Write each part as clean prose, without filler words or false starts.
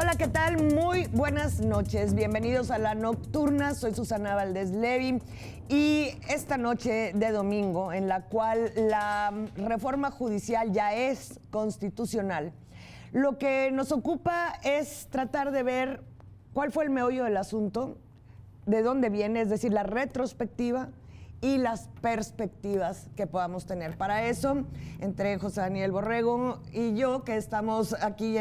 Hola, ¿qué tal? Muy buenas noches. Bienvenidos a La Nocturna. Soy Susana Valdés Levi y esta noche de domingo, en la cual la reforma judicial ya es constitucional, lo que nos ocupa es tratar de ver cuál fue el meollo del asunto, de dónde viene, es decir, la retrospectiva y las perspectivas que podamos tener. Para eso, entre José Daniel Borrego y yo, que estamos aquí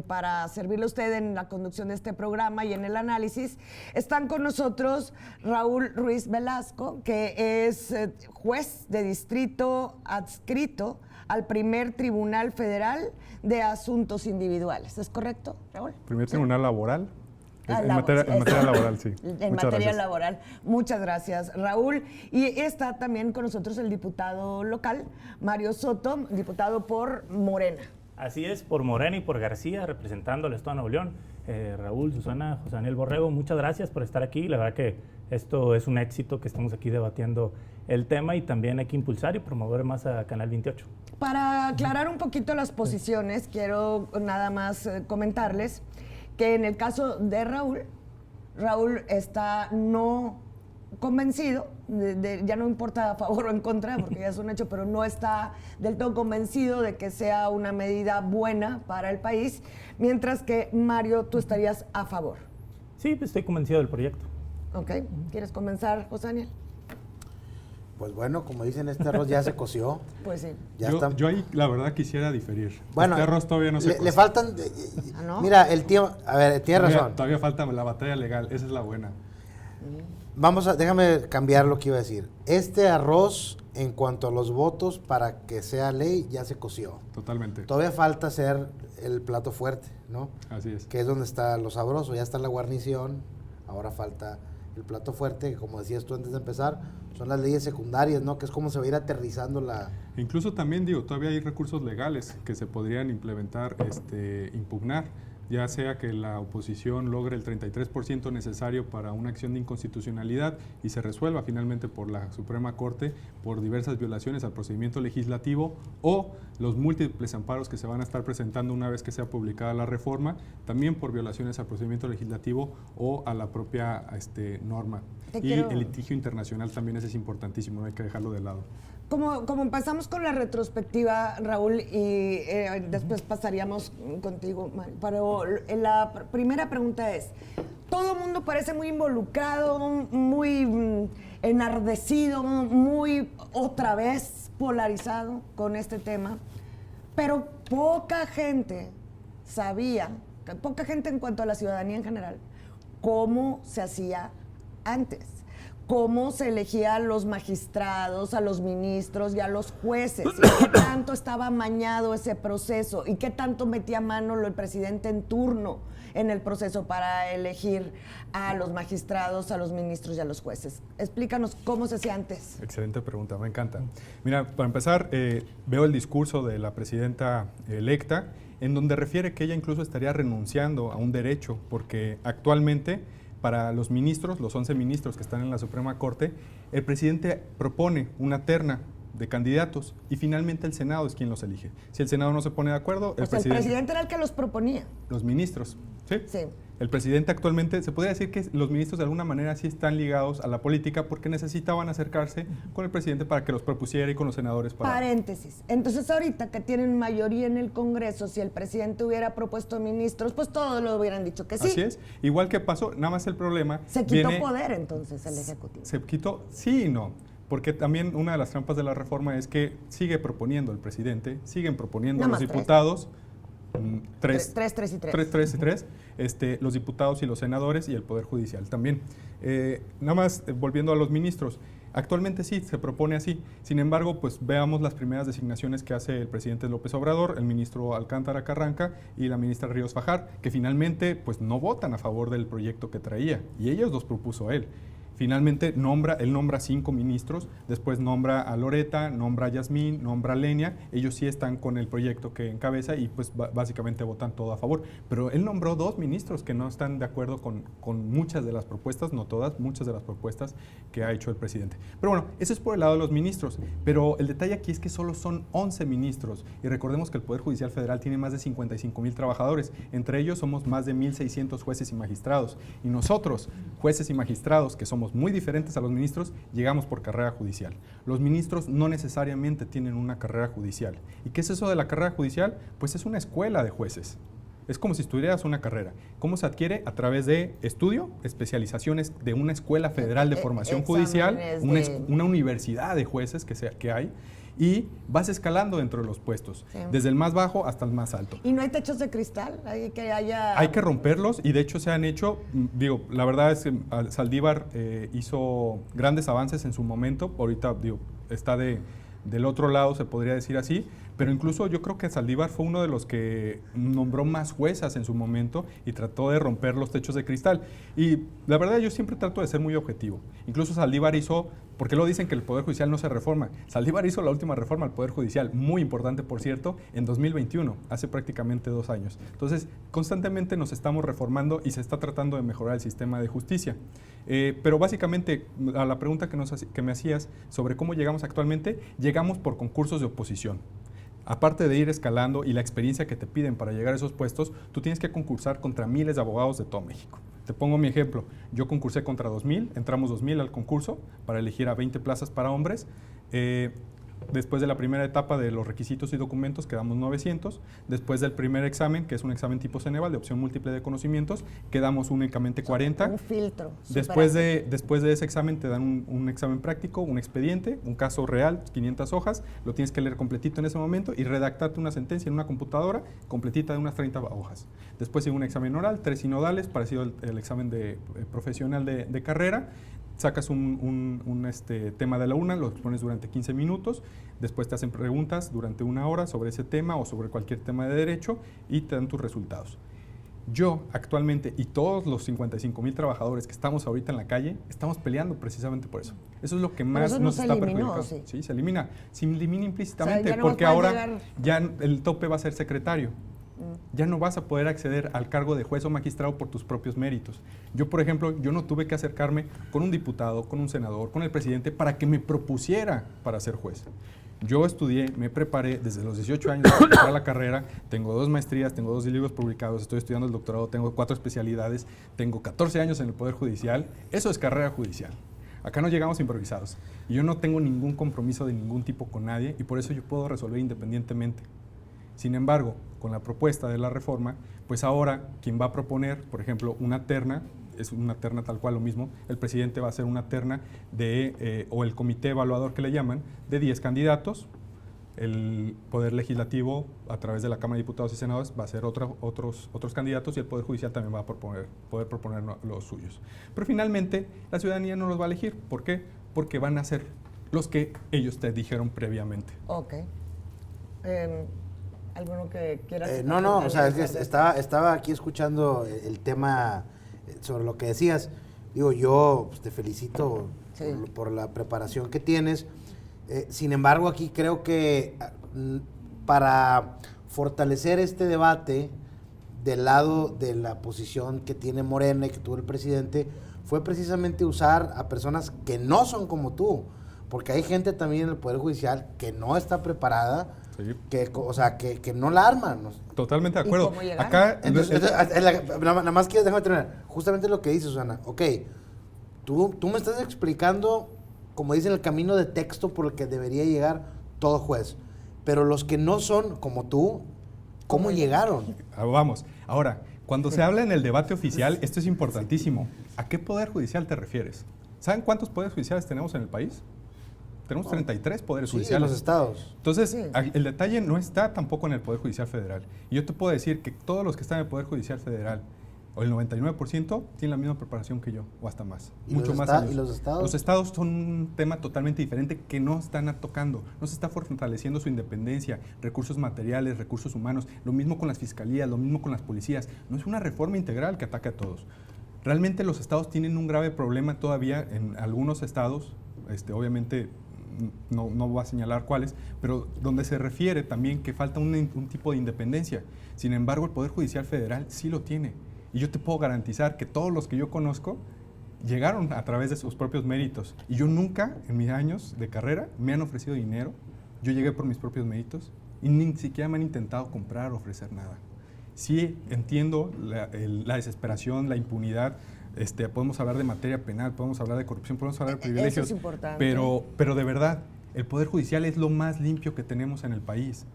para servirle a usted en la conducción de este programa y en el análisis, están con nosotros Raúl Ruiz Velasco, que es juez de distrito adscrito al primer Tribunal Federal de Asuntos Individuales. ¿Es correcto, Raúl? Primer Tribunal Laboral. En Laboral, materia laboral, sí. En materia laboral. Muchas gracias, Raúl. Y está también con nosotros el diputado local, Mario Soto, diputado por Morena. Así es, por Morena y por García, representando al Estado de Nuevo León. Raúl, Susana, José Daniel Borrego, muchas gracias por estar aquí. La verdad que esto es un éxito que estamos aquí debatiendo el tema y también hay que impulsar y promover más a Canal 28. Para aclarar un poquito las posiciones, quiero nada más comentarles que en el caso de Raúl está no convencido, ya no importa a favor o en contra, porque ya es un hecho, pero no está del todo convencido de que sea una medida buena para el país, mientras que, Mario, tú estarías a favor. Sí, pues estoy convencido del proyecto. Ok, ¿quieres comenzar, José Daniel? Pues bueno, como dicen, este arroz ya se coció. Pues sí. Yo ahí, la verdad, quisiera diferir. Bueno, este arroz todavía no se coció. Le faltan... ¿no? Mira, el tío... A ver, tiene razón. Todavía falta la batalla legal, esa es la buena. Déjame cambiar lo que iba a decir. Este arroz, en cuanto a los votos para que sea ley, ya se coció. Totalmente. Todavía falta hacer el plato fuerte, ¿no? Así es. Que es donde está lo sabroso. Ya está la guarnición, ahora falta el plato fuerte, que como decías tú antes de empezar, son las leyes secundarias, ¿no? Que es como se va a ir aterrizando la... Incluso también, todavía hay recursos legales que se podrían implementar, impugnar, ya sea que la oposición logre el 33% necesario para una acción de inconstitucionalidad y se resuelva finalmente por la Suprema Corte por diversas violaciones al procedimiento legislativo, o los múltiples amparos que se van a estar presentando una vez que sea publicada la reforma, también por violaciones al procedimiento legislativo o a la propia norma. Y el litigio internacional también ese es importantísimo, no hay que dejarlo de lado. Como empezamos con la retrospectiva, Raúl, y después pasaríamos contigo, Mario, pero la primera pregunta es, todo el mundo parece muy involucrado, muy enardecido, muy otra vez polarizado con este tema, pero poca gente sabía, poca gente en cuanto a la ciudadanía en general, cómo se hacía antes. Cómo se elegía a los magistrados, a los ministros y a los jueces, y qué tanto estaba amañado ese proceso y qué tanto metía mano el presidente en turno en el proceso para elegir a los magistrados, a los ministros y a los jueces. Explícanos cómo se hacía antes. Excelente pregunta, me encanta. Mira, para empezar, veo el discurso de la presidenta electa, en donde refiere que ella incluso estaría renunciando a un derecho, porque actualmente para los ministros, los 11 ministros que están en la Suprema Corte, el presidente propone una terna de candidatos y finalmente el Senado es quien los elige. Si el Senado no se pone de acuerdo, el presidente era el que los proponía. Los ministros, ¿sí? Sí. El presidente actualmente, se podría decir que los ministros de alguna manera sí están ligados a la política porque necesitaban acercarse con el presidente para que los propusiera y con los senadores para... Paréntesis. Entonces ahorita que tienen mayoría en el Congreso, si el presidente hubiera propuesto ministros, pues todos lo hubieran dicho que sí. Así es. Igual que pasó, nada más el problema... Se quitó poder entonces el Ejecutivo. Se quitó, sí y no. Porque también una de las trampas de la reforma es que sigue proponiendo el presidente, siguen proponiendo los diputados... Tres y tres, los diputados y los senadores y el Poder Judicial también. Nada más, volviendo a los ministros, actualmente sí, se propone así. Sin embargo, pues veamos las primeras designaciones que hace el presidente López Obrador, el ministro Alcántara Carranca y la ministra Ríos Fajar, que finalmente pues no votan a favor del proyecto que traía, y ellos los propuso él. Finalmente él nombra 5 ministros, después nombra a Loretta, nombra a Yasmín, nombra a Lenia. Ellos sí están con el proyecto que encabeza y pues básicamente votan todo a favor. Pero él nombró 2 ministros que no están de acuerdo con muchas de las propuestas, no todas, muchas de las propuestas que ha hecho el presidente. Pero bueno, eso es por el lado de los ministros. Pero el detalle aquí es que solo son 11 ministros. Y recordemos que el Poder Judicial Federal tiene más de 55,000 trabajadores. Entre ellos somos más de 1,600 jueces y magistrados. Y nosotros, jueces y magistrados, que somos muy diferentes a los ministros, llegamos por carrera judicial. Los ministros no necesariamente tienen una carrera judicial. ¿Y qué es eso de la carrera judicial? Pues es una escuela de jueces. Es como si estudiaras una carrera. ¿Cómo se adquiere? A través de estudio, especializaciones de una escuela federal de formación judicial, una universidad de jueces que hay, y vas escalando dentro de los puestos, desde el más bajo hasta el más alto. ¿Y no hay techos de cristal? Hay que romperlos, y de hecho se han hecho, la verdad es que Saldívar hizo grandes avances en su momento, ahorita está del otro lado, se podría decir así, pero incluso yo creo que Saldívar fue uno de los que nombró más juezas en su momento y trató de romper los techos de cristal. Y la verdad yo siempre trato de ser muy objetivo. Incluso Saldívar hizo, porque lo dicen que el Poder Judicial no se reforma, Saldívar hizo la última reforma al Poder Judicial, muy importante por cierto, en 2021, hace prácticamente 2 años. Entonces, constantemente nos estamos reformando y se está tratando de mejorar el sistema de justicia. Pero básicamente, a la pregunta que me hacías sobre cómo llegamos actualmente, llegamos por concursos de oposición. Aparte de ir escalando y la experiencia que te piden para llegar a esos puestos, tú tienes que concursar contra miles de abogados de todo México. Te pongo mi ejemplo. Yo concursé contra 2,000, entramos 2,000 al concurso para elegir a 20 plazas para hombres. Después de la primera etapa de los requisitos y documentos quedamos 900. Después del primer examen, que es un examen tipo Ceneval de opción múltiple de conocimientos, quedamos únicamente 40. Un filtro. Después de ese examen te dan un examen práctico, un expediente, un caso real, 500 hojas, lo tienes que leer completito en ese momento y redactarte una sentencia en una computadora completita de unas 30 hojas. Después sigue un examen oral, 3 sinodales, parecido al examen profesional de carrera. Sacas un tema de la UNA, lo expones durante 15 minutos, después te hacen preguntas durante 1 hora sobre ese tema o sobre cualquier tema de derecho y te dan tus resultados. Yo actualmente y todos los 55,000 trabajadores que estamos ahorita en la calle, estamos peleando precisamente por eso. Eso es lo que más nos está perjudicando. Sí, se elimina. Se elimina implícitamente, porque ahora ya el tope va a ser secretario. Ya no vas a poder acceder al cargo de juez o magistrado por tus propios méritos. Yo, por ejemplo, yo no tuve que acercarme con un diputado, con un senador, con el presidente para que me propusiera para ser juez. Yo estudié, me preparé desde los 18 años para empezar la carrera, tengo 2 maestrías, tengo 2 libros publicados, estoy estudiando el doctorado, tengo 4 especialidades, tengo 14 años en el Poder Judicial. Eso es carrera judicial. Acá no llegamos improvisados. Y yo no tengo ningún compromiso de ningún tipo con nadie y por eso yo puedo resolver independientemente. Sin embargo, con la propuesta de la reforma, pues ahora quien va a proponer, por ejemplo, una terna, es una terna tal cual lo mismo, el presidente va a hacer una terna o el comité evaluador que le llaman, de 10 candidatos, el Poder Legislativo a través de la Cámara de Diputados y Senadores va a hacer otros candidatos y el Poder Judicial también va a poder proponer los suyos. Pero finalmente la ciudadanía no los va a elegir. ¿Por qué? Porque van a ser los que ellos te dijeron previamente. Ok. ¿Alguno que quieras? No, o sea, es que estaba aquí escuchando el tema sobre lo que decías. Digo, yo pues, te felicito por la preparación que tienes. Sin embargo, aquí creo que para fortalecer este debate del lado de la posición que tiene Morena y que tuvo el presidente, fue precisamente usar a personas que no son como tú. Porque hay gente también en el Poder Judicial que no está preparada, que no la arman. Totalmente de acuerdo. Acá, nada más quiero déjame terminar. Justamente lo que dice Susana. Ok, tú me estás explicando, como dicen, el camino de texto por el que debería llegar todo juez. Pero los que no son como tú, ¿cómo llegaron? Vamos, ahora, cuando se habla en el debate oficial, esto es importantísimo. ¿A qué Poder Judicial te refieres? ¿Saben cuántos poderes judiciales tenemos en el país? Tenemos 33 poderes judiciales. En los estados. Entonces, el detalle no está tampoco en el Poder Judicial Federal. Y yo te puedo decir que todos los que están en el Poder Judicial Federal, o el 99%, tienen la misma preparación que yo, o hasta más. Mucho más años. ¿Y los estados? Los estados son un tema totalmente diferente que no están tocando. No se está fortaleciendo su independencia, recursos materiales, recursos humanos. Lo mismo con las fiscalías, lo mismo con las policías. No es una reforma integral que ataque a todos. Realmente los estados tienen un grave problema todavía en algunos estados, obviamente no voy a señalar cuáles, pero donde se refiere también que falta un tipo de independencia. Sin embargo, el Poder Judicial Federal sí lo tiene. Y yo te puedo garantizar que todos los que yo conozco llegaron a través de sus propios méritos. Y yo nunca, en mis años de carrera, me han ofrecido dinero. Yo llegué por mis propios méritos y ni siquiera me han intentado comprar o ofrecer nada. Sí entiendo la desesperación, la impunidad. Podemos hablar de materia penal, podemos hablar de corrupción, podemos hablar de privilegios. Eso es importante. Pero de verdad, el Poder Judicial es lo más limpio que tenemos en el país.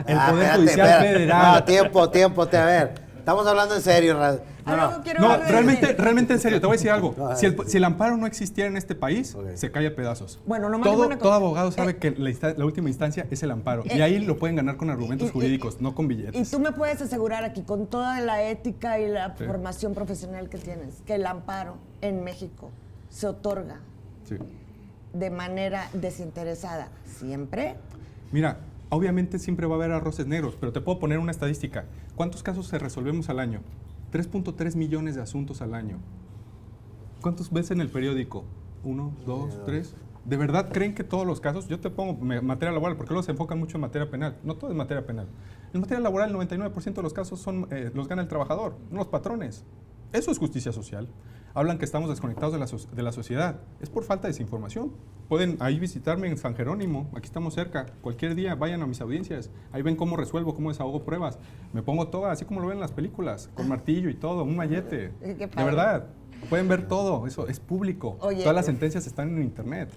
El Poder Judicial Federal. No, tiempo, a ver. Estamos hablando en serio. Realmente en serio, te voy a decir algo. Si el amparo no existiera en este país, se cae a pedazos. Bueno, todo abogado sabe que la última instancia es el amparo. Y ahí lo pueden ganar con argumentos jurídicos, no con billetes. Y tú me puedes asegurar aquí, con toda la ética y la formación profesional que tienes, que el amparo en México se otorga de manera desinteresada. ¿Siempre? Mira, obviamente siempre va a haber arroces negros, pero te puedo poner una estadística. ¿Cuántos casos se resolvemos al año? 3.3 millones de asuntos al año. ¿Cuántos ves en el periódico? 1, 2, 3. ¿De verdad creen que todos los casos? Yo te pongo materia laboral, porque luego se enfocan mucho en materia penal. No todo es materia penal. En materia laboral, el 99% de los casos los gana el trabajador, no los patrones. Eso es justicia social. Hablan que estamos desconectados de la sociedad. Es por falta de desinformación. Pueden ahí visitarme en San Jerónimo, aquí estamos cerca. Cualquier día vayan a mis audiencias. Ahí ven cómo resuelvo, cómo desahogo pruebas. Me pongo todo, así como lo ven en las películas, con martillo y todo, un mallete. De verdad. Pueden ver todo, eso es público. Oye, todas las sentencias están en internet.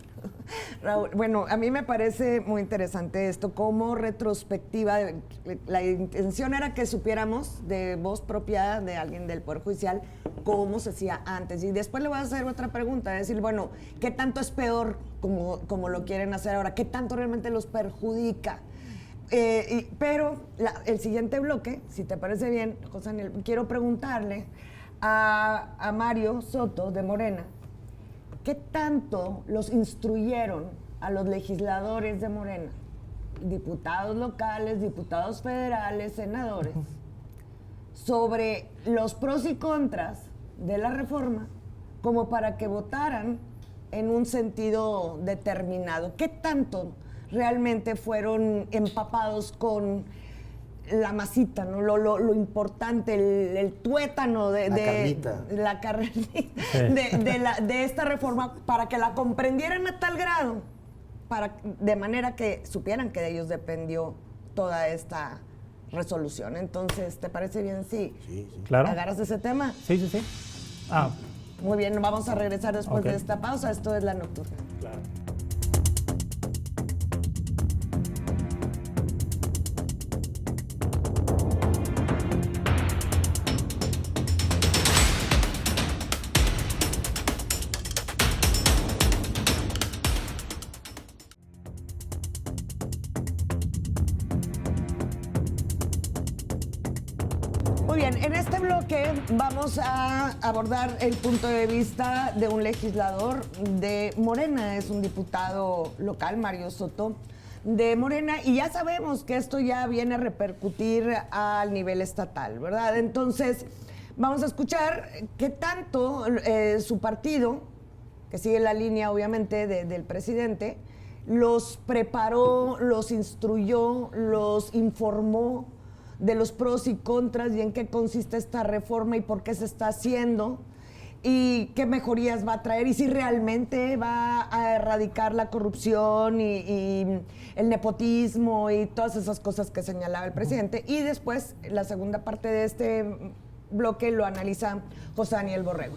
Raúl, bueno, a mí me parece muy interesante esto como retrospectiva. La intención era que supiéramos de voz propia de alguien del Poder Judicial cómo se hacía antes. Y después le voy a hacer otra pregunta, es decir, bueno, ¿qué tanto es peor como lo quieren hacer ahora? ¿Qué tanto realmente los perjudica? Pero el siguiente bloque, si te parece bien, José Daniel, quiero preguntarle a Mario Soto de Morena, ¿qué tanto los instruyeron a los legisladores de Morena, diputados locales, diputados federales, senadores, sobre los pros y contras de la reforma como para que votaran en un sentido determinado? ¿Qué tanto realmente fueron empapados con la masita, ¿no? Lo importante, el tuétano de esta reforma, para que la comprendieran a tal grado, de manera que supieran que de ellos dependió toda esta resolución. Entonces, ¿te parece bien si claro. agarras ese tema? Sí. Muy bien, vamos a regresar después de esta pausa. Esto es La Nocturna. Claro. Muy bien, en este bloque vamos a abordar el punto de vista de un legislador de Morena, es un diputado local, Mario Soto, de Morena, y ya sabemos que esto ya viene a repercutir al nivel estatal, ¿verdad? Entonces, vamos a escuchar qué tanto su partido, que sigue la línea obviamente del presidente, los preparó, los instruyó, los informó de los pros y contras y en qué consiste esta reforma y por qué se está haciendo y qué mejorías va a traer y si realmente va a erradicar la corrupción y el nepotismo y todas esas cosas que señalaba el presidente. Y después, la segunda parte de este bloque lo analiza José Daniel Borrego.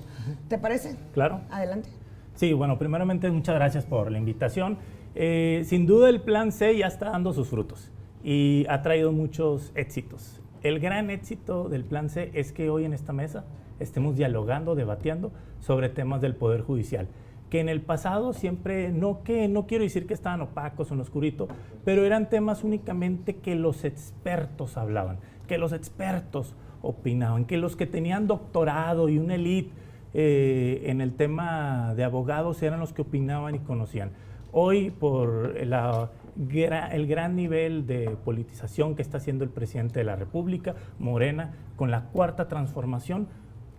¿Te parece? Claro. Adelante. Sí, bueno, primeramente muchas gracias por la invitación. Sin duda el Plan C ya está dando sus frutos y ha traído muchos éxitos. El gran éxito del Plan C es que hoy en esta mesa estemos dialogando, debatiendo sobre temas del Poder Judicial, que en el pasado siempre, no quiero decir que estaban opacos o en oscurito, pero eran temas únicamente que los expertos hablaban, que los expertos opinaban, que los que tenían doctorado y una élite en el tema de abogados eran los que opinaban y conocían. Hoy, por el gran nivel de politización que está haciendo el presidente de la República, Morena, con la cuarta transformación,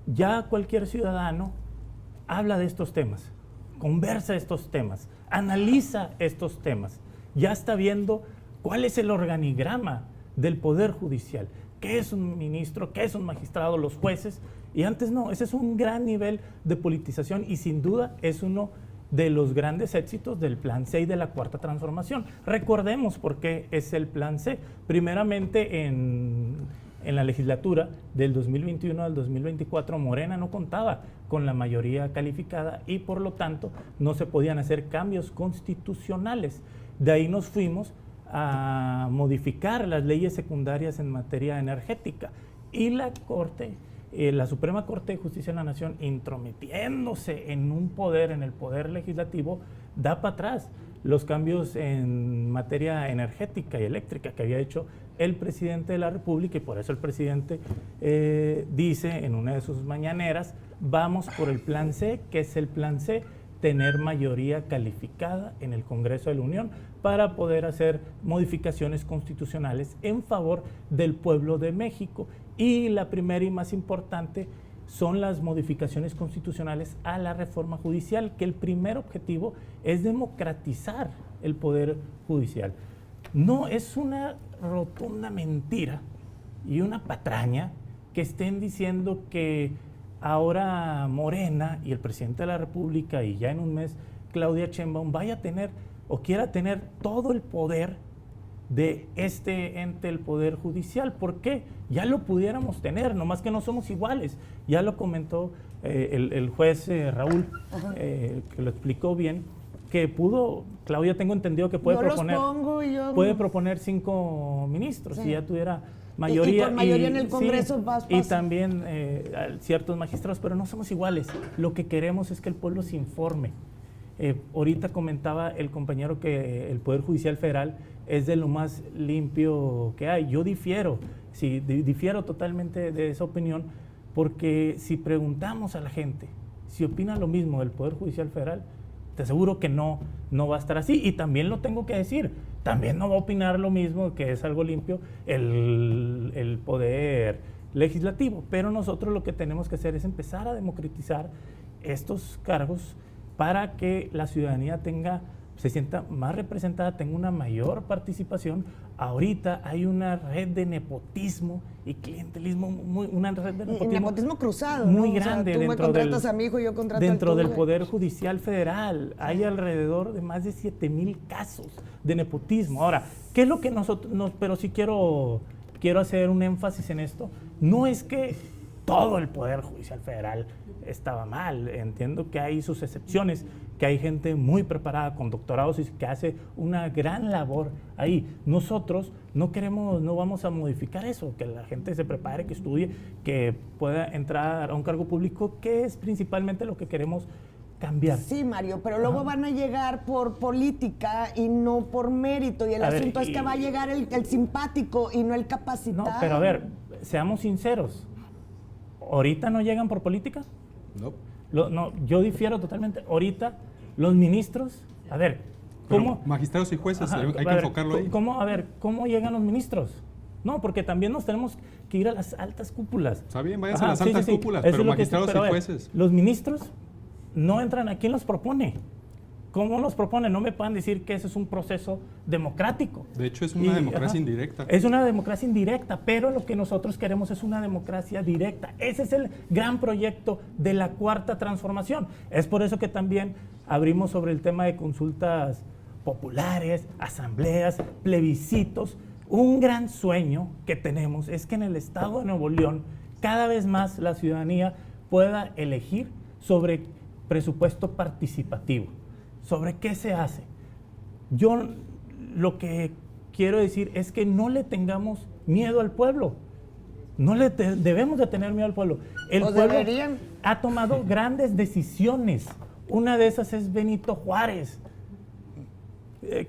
ya cualquier ciudadano habla de estos temas, conversa estos temas, analiza estos temas, ya está viendo cuál es el organigrama del Poder Judicial, qué es un ministro, qué es un magistrado, los jueces, y antes no. Ese es un gran nivel de politización y sin duda es uno de los grandes éxitos del Plan C y de la Cuarta Transformación. Recordemos por qué es el Plan C. Primeramente, en la legislatura del 2021 al 2024, Morena no contaba con la mayoría calificada y por lo tanto no se podían hacer cambios constitucionales. De ahí nos fuimos a modificar las leyes secundarias en materia energética y la Suprema Corte de Justicia de la Nación, intrometiéndose en el poder legislativo, da para atrás los cambios en materia energética y eléctrica que había hecho el presidente de la República, y por eso el presidente dice en una de sus mañaneras: vamos por el Plan C. ¿Qué es el Plan C? Tener mayoría calificada en el Congreso de la Unión para poder hacer modificaciones constitucionales en favor del pueblo de México. Y la primera y más importante son las modificaciones constitucionales a la reforma judicial, que el primer objetivo es democratizar el Poder Judicial. No es una rotunda mentira y una patraña que estén diciendo que ahora Morena y el presidente de la República y ya en un mes Claudia Sheinbaum vaya a tener o quiera tener todo el poder de este ente, el Poder Judicial. ¿Por qué? Ya lo pudiéramos tener, nomás que no somos iguales. Ya lo comentó el juez Raúl, que lo explicó bien, que Claudia, tengo entendido que puede proponer 5 ministros, si ya tuviera mayoría. Y por mayoría en el Congreso, sí, y también ciertos magistrados, pero no somos iguales. Lo que queremos es que el pueblo se informe. Ahorita comentaba el compañero que el Poder Judicial Federal es de lo más limpio que hay. Yo difiero totalmente de esa opinión, porque si preguntamos a la gente si opina lo mismo del Poder Judicial Federal, te aseguro que no va a estar así. Y también lo tengo que decir, también no va a opinar lo mismo, que es algo limpio, el Poder Legislativo. Pero nosotros lo que tenemos que hacer es empezar a democratizar estos cargos para que la ciudadanía se sienta más representada, tenga una mayor participación. Ahorita hay una red de nepotismo y clientelismo, una red de nepotismo cruzado, muy ¿no? grande. O sea, tú me contratas a mi hijo, yo contrato dentro del Poder Judicial Federal. Hay alrededor de más de 7,000 casos de nepotismo. Ahora, ¿qué es lo que pero sí quiero hacer un énfasis en esto? No es que todo el Poder Judicial Federal estaba mal. Entiendo que hay sus excepciones, que hay gente muy preparada con doctorados y que hace una gran labor ahí. Nosotros no vamos a modificar eso, que la gente se prepare, que estudie, que pueda entrar a un cargo público, que es principalmente lo que queremos cambiar. Sí, Mario, pero luego van a llegar por política y no por mérito, y el asunto es que va a llegar el simpático y no el capacitado. No, pero a ver, seamos sinceros. ¿Ahorita no llegan por política? No, yo difiero totalmente. Ahorita los ministros, a ver, ¿cómo? Pero magistrados y jueces, hay que enfocarlo ahí. ¿Cómo llegan los ministros? No, porque también nos tenemos que ir a las altas cúpulas. Está bien, váyanse a las altas cúpulas, pero magistrados y jueces. Los ministros no entran a quién los propone. ¿Cómo los propone? No me puedan decir que ese es un proceso democrático. De hecho, es una democracia indirecta. Es una democracia indirecta, pero lo que nosotros queremos es una democracia directa. Ese es el gran proyecto de la Cuarta Transformación. Es por eso que también abrimos sobre el tema de consultas populares, asambleas, plebiscitos. Un gran sueño que tenemos es que en el estado de Nuevo León cada vez más la ciudadanía pueda elegir sobre presupuesto participativo. ¿Sobre qué se hace? Yo lo que quiero decir es que no le tengamos miedo al pueblo. No le debemos de tener miedo al pueblo. El pueblo ha tomado grandes decisiones. Una de esas es Benito Juárez,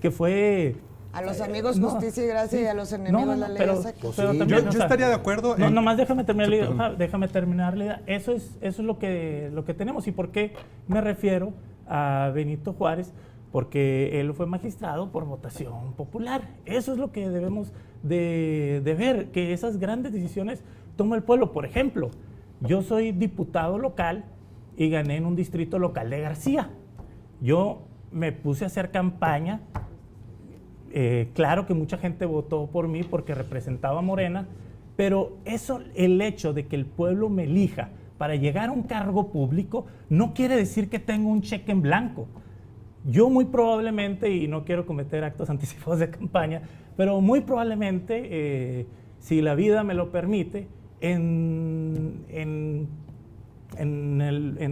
que fue... A los amigos justicia y gracia, y a los enemigos la ley. Pero también, yo estaría de acuerdo. Nomás déjame terminar la idea. Eso es lo que tenemos. ¿Y por qué me refiero a Benito Juárez? Porque él fue magistrado por votación popular. Eso es lo que debemos de ver, que esas grandes decisiones toma el pueblo. Por ejemplo, Yo soy diputado local y gané en un distrito local de García. Yo me puse a hacer campaña. Claro que mucha gente votó por mí porque representaba a Morena, pero eso, el hecho de que el pueblo me elija para llegar a un cargo público, no quiere decir que tengo un cheque en blanco. Yo muy probablemente, y no quiero cometer actos anticipados de campaña, pero muy probablemente, si la vida me lo permite, en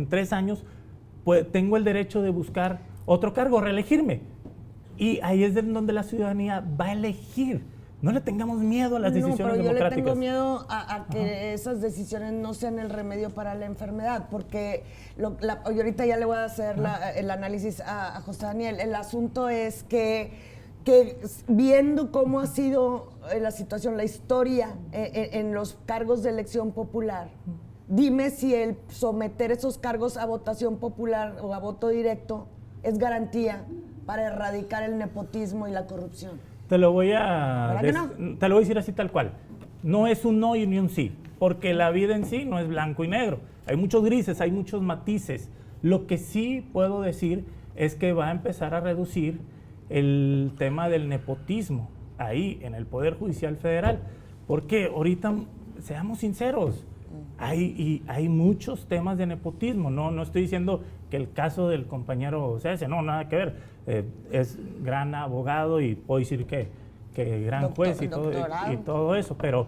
3 años, pues tengo el derecho de buscar otro cargo, reelegirme. Y ahí es donde la ciudadanía va a elegir. No le tengamos miedo a las decisiones democráticas. Yo le tengo miedo a que esas decisiones no sean el remedio para la enfermedad, porque yo ahorita ya le voy a hacer el análisis a José Daniel. El asunto es que viendo cómo ha sido la situación, la historia en los cargos de elección popular, dime si el someter esos cargos a votación popular o a voto directo es garantía para erradicar el nepotismo y la corrupción. Te lo voy a decir así tal cual. No es un no y ni un sí, porque la vida en sí no es blanco y negro. Hay muchos grises, hay muchos matices. Lo que sí puedo decir es que va a empezar a reducir el tema del nepotismo ahí en el Poder Judicial Federal, porque ahorita, seamos sinceros, hay muchos temas de nepotismo. No estoy diciendo que el caso del compañero Cese, no, nada que ver. Es gran abogado y puedo decir que gran juez y todo eso, pero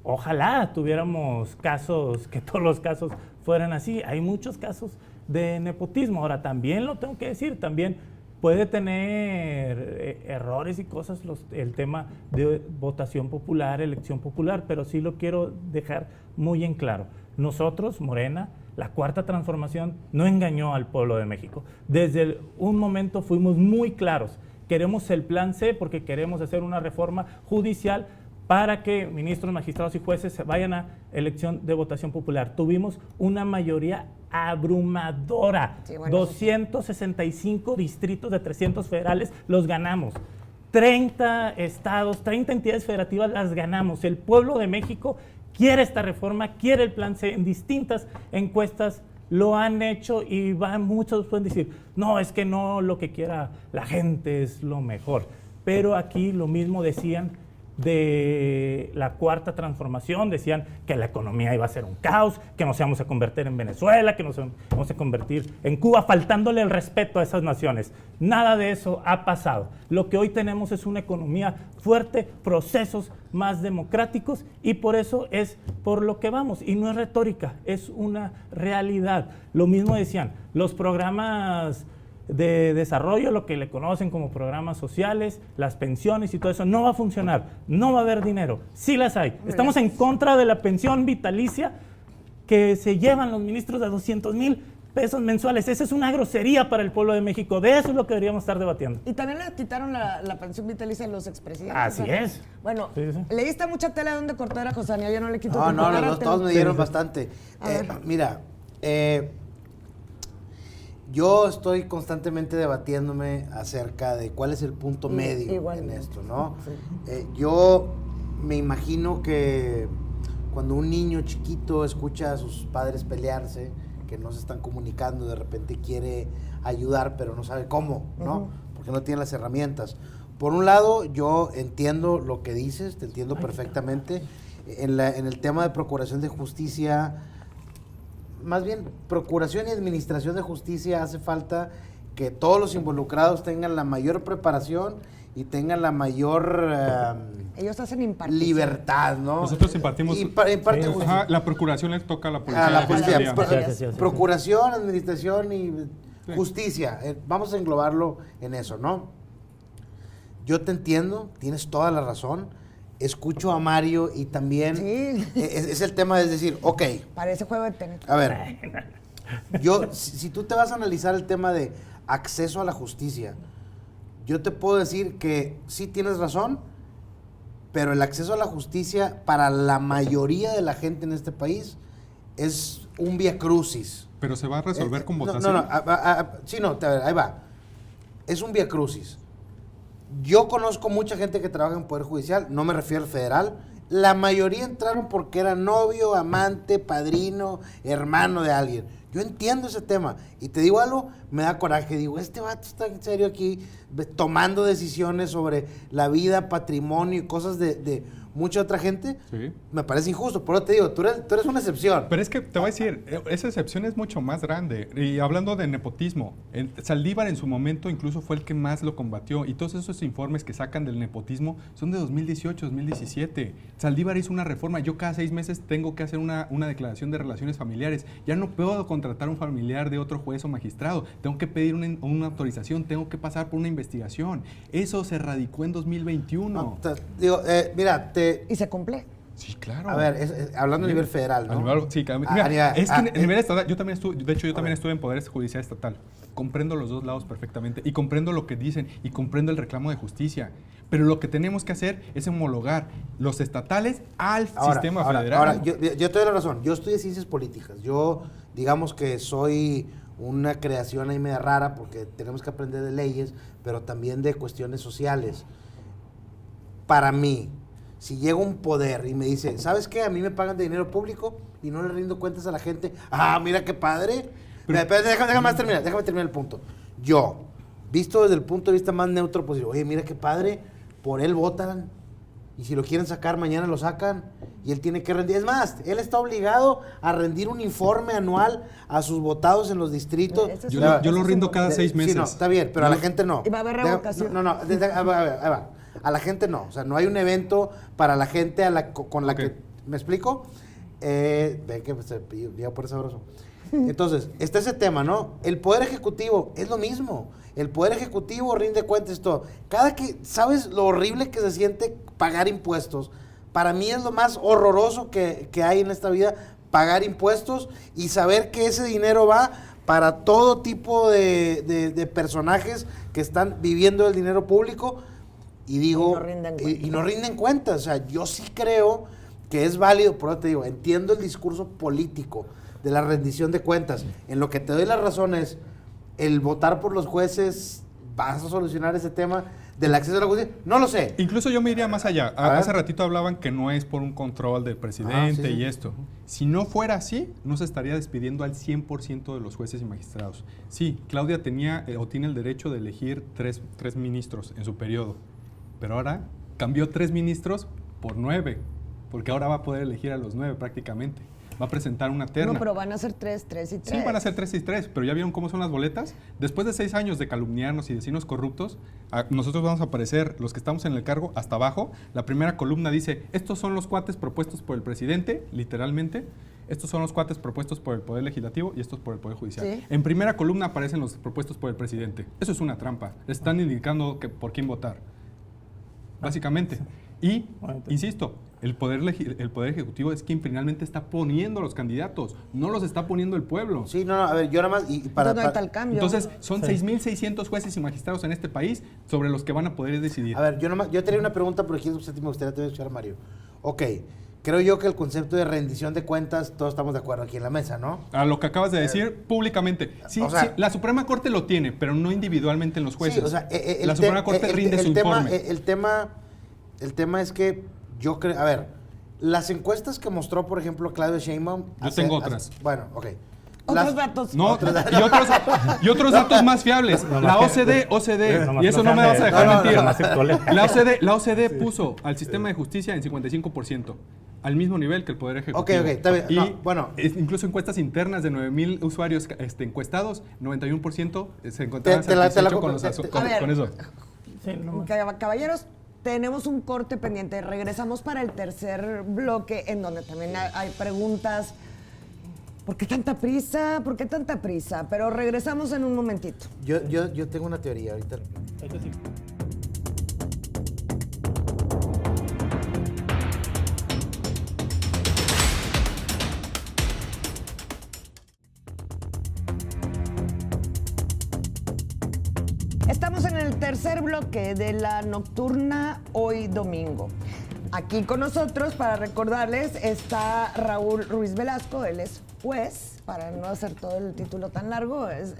ojalá tuviéramos casos, que todos los casos fueran así. Hay muchos casos de nepotismo. Ahora, también lo tengo que decir, también puede tener errores y cosas el tema de votación popular, elección popular, pero sí lo quiero dejar muy en claro. Nosotros, Morena, la Cuarta Transformación, no engañó al pueblo de México. Desde un momento fuimos muy claros. Queremos el plan C porque queremos hacer una reforma judicial para que ministros, magistrados y jueces se vayan a elección de votación popular. Tuvimos una mayoría abrumadora. Sí, bueno, 265 distritos de 300 federales los ganamos. 30 estados, 30 entidades federativas las ganamos. El pueblo de México quiere esta reforma, quiere el plan C. En distintas encuestas lo han hecho y muchos pueden decir, no, es que no lo que quiera la gente es lo mejor. Pero aquí lo mismo decían de la Cuarta Transformación, decían que la economía iba a ser un caos, que nos íbamos a convertir en Venezuela, que nos íbamos a convertir en Cuba, faltándole el respeto a esas naciones. Nada de eso ha pasado. Lo que hoy tenemos es una economía fuerte, procesos más democráticos, y por eso es por lo que vamos. Y no es retórica, es una realidad. Lo mismo decían, los programas de desarrollo, lo que le conocen como programas sociales, las pensiones y todo eso, no va a funcionar, no va a haber dinero. Sí las hay. Estamos en contra de la pensión vitalicia que se llevan los ministros de 200,000 pesos mensuales. Esa es una grosería para el pueblo de México. De eso es lo que deberíamos estar debatiendo. Y también le quitaron la pensión vitalicia a los expresidentes. Así es. Bueno, sí. Le diste mucha tela donde cortar a José Daniel, yo no le quito. Todos me dieron bastante. Mira, yo estoy constantemente debatiéndome acerca de cuál es el punto medio en esto, ¿no? Sí. Yo me imagino que cuando un niño chiquito escucha a sus padres pelearse, que no se están comunicando, de repente quiere ayudar, pero no sabe cómo, ¿no? Porque no tiene las herramientas. Por un lado, yo entiendo lo que dices, te entiendo perfectamente. En el tema de procuración de justicia, más bien, procuración y administración de justicia, hace falta que todos los involucrados tengan la mayor preparación y tengan la mayor ellos hacen impartición. Libertad, ¿no? Nosotros impartimos. La procuración le toca a la policía. La policía. Procuración, administración y justicia. Vamos a englobarlo en eso, ¿no? Yo te entiendo, tienes toda la razón. Escucho a Mario y también es el tema de decir, ok. Parece juego de tenis. A ver, si tú te vas a analizar el tema de acceso a la justicia, yo te puedo decir que sí tienes razón, pero el acceso a la justicia para la mayoría de la gente en este país es un viacrucis. Pero se va a resolver con votación. Ahí va. Es un viacrucis. Yo conozco mucha gente que trabaja en Poder Judicial, no me refiero al federal, La mayoría entraron porque era novio, amante, padrino, hermano de alguien. Yo entiendo ese tema. Y te digo algo, me da coraje. Digo, este vato está en serio aquí tomando decisiones sobre la vida, patrimonio y cosas de mucha otra gente. Sí. Me parece injusto. Por eso te digo, tú eres una excepción. Pero es que te voy a decir, esa excepción es mucho más grande. Y hablando de nepotismo, Saldívar en su momento incluso fue el que más lo combatió. Y todos esos informes que sacan del nepotismo son de 2018, 2017. Saldívar hizo una reforma. Yo cada 6 meses tengo que hacer una declaración de relaciones familiares. Ya no puedo contratar un familiar de otro juez o magistrado. Tengo que pedir una autorización, tengo que pasar por una investigación. Eso se radicó en 2021. No, digo, mira, ¿Y se cumple? Sí, claro. A ver, hablando a nivel federal, ¿no? Sí, mira, es que a nivel estatal, yo también estuve en Poder Judicial Estatal. Comprendo los dos lados perfectamente y comprendo lo que dicen y comprendo el reclamo de justicia. Pero lo que tenemos que hacer es homologar los estatales al sistema federal. Ahora, yo te doy la razón. Yo estudié ciencias políticas. Yo, digamos que soy una creación ahí media rara porque tenemos que aprender de leyes, pero también de cuestiones sociales. Para mí, si llega un poder y me dice, ¿sabes qué? A mí me pagan de dinero público y no le rindo cuentas a la gente. ¡Ah, mira qué padre! Déjame terminar el punto. Yo, visto desde el punto de vista más neutro, pues digo, oye, mira qué padre, por él votan. Y si lo quieren sacar, mañana lo sacan. Y él tiene que rendir. Es más, él está obligado a rendir un informe anual a sus votados en los distritos. Yo lo rindo cada 6 meses. Sí, no, está bien, pero a la gente no. Y va a haber revocación. Ahí va. A la gente no. O sea, no hay un evento para la gente con la que... ¿Me explico? Ven que se pidió por sabroso. Entonces, está ese tema, ¿no? El Poder Ejecutivo es lo mismo. El Poder Ejecutivo rinde cuentas, todo. ¿Sabes lo horrible que se siente pagar impuestos? Para mí es lo más horroroso que hay en esta vida, pagar impuestos y saber que ese dinero va para todo tipo de personajes que están viviendo el dinero público y digo... Y no rinden cuentas. O sea, yo sí creo que es válido, por eso te digo, entiendo el discurso político de la rendición de cuentas. En lo que te doy la razón es, el votar por los jueces, ¿vas a solucionar ese tema del acceso a la justicia? No lo sé. Incluso yo me iría más allá. Hace ratito hablaban que no es por un control del presidente y esto. Si no fuera así, no se estaría despidiendo al 100% de los jueces y magistrados. Sí, Claudia tenía o tiene el derecho de elegir tres ministros en su periodo, pero ahora cambió 3 ministros por 9, porque ahora va a poder elegir a los 9 prácticamente. Va a presentar una terna. No, pero van a ser 3 y 3. Sí, van a ser 3 y 3, pero ¿ya vieron cómo son las boletas? Después de 6 años de calumniarnos y decirnos corruptos, nosotros vamos a aparecer, los que estamos en el cargo, hasta abajo. La primera columna dice, estos son los cuates propuestos por el presidente, literalmente. Estos son los cuates propuestos por el Poder Legislativo y estos por el Poder Judicial. ¿Sí? En primera columna aparecen los propuestos por el presidente. Eso es una trampa. Les están indicando por quién votar, básicamente. Y, insisto, el poder Ejecutivo es quien finalmente está poniendo a los candidatos, no los está poniendo el pueblo. Sí, no, a ver, yo nada más... Entonces, son 6,600 jueces y magistrados en este país sobre los que van a poder decidir. A ver, yo tenía una pregunta, pero aquí me gustaría escuchar a Mario. Ok, creo yo que el concepto de rendición de cuentas, todos estamos de acuerdo aquí en la mesa, ¿no? A lo que acabas de decir públicamente. Sí, o sea, sí, la Suprema Corte lo tiene, pero no individualmente en los jueces. Sí, o sea, la Suprema Corte rinde su informe. El tema es que yo creo, a ver, las encuestas que mostró, por ejemplo, Claudia Sheinbaum... Yo tengo otras. Bueno, ok. Otros datos. No, y otros datos más fiables. La OCDE, y eso no me vas a dejar mentir. La OCDE puso al sistema de justicia en 55%, al mismo nivel que el Poder Ejecutivo. Ok, está bien. Y bueno, incluso encuestas internas de 9,000 usuarios encuestados, 91% se encontraban satisfechos con eso. Sí, caballeros, tenemos un corte pendiente. Regresamos para el tercer bloque, en donde también hay preguntas. ¿Por qué tanta prisa? ¿Por qué tanta prisa? Pero regresamos en un momentito. Yo tengo una teoría ahorita. Sí. Estamos en el tercer bloque de la nocturna hoy domingo. Aquí con nosotros, para recordarles, está Raúl Ruiz Velasco. Él es juez, para no hacer todo el título tan largo, es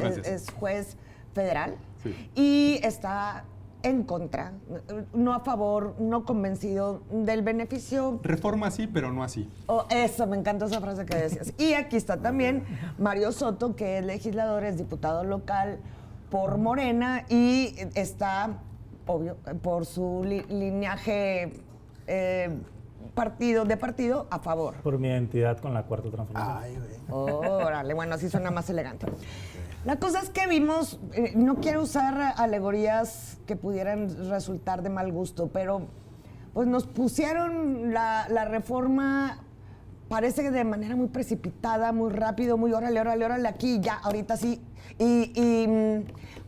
juez federal. Sí. Y está en contra, no a favor, no convencido del beneficio. Reforma sí, pero no así. Oh, eso, me encantó esa frase que decías. Y aquí está también Mario Soto, que es legislador, es diputado local por Morena y está, obvio, por su linaje de partido a favor. Por mi identidad con la Cuarta Transformación. Ay, güey. Órale, bueno, así suena más elegante. La cosa es que vimos, no quiero usar alegorías que pudieran resultar de mal gusto, pero pues nos pusieron la reforma, parece que de manera muy precipitada, muy rápido, muy órale, aquí, ya, ahorita sí. Y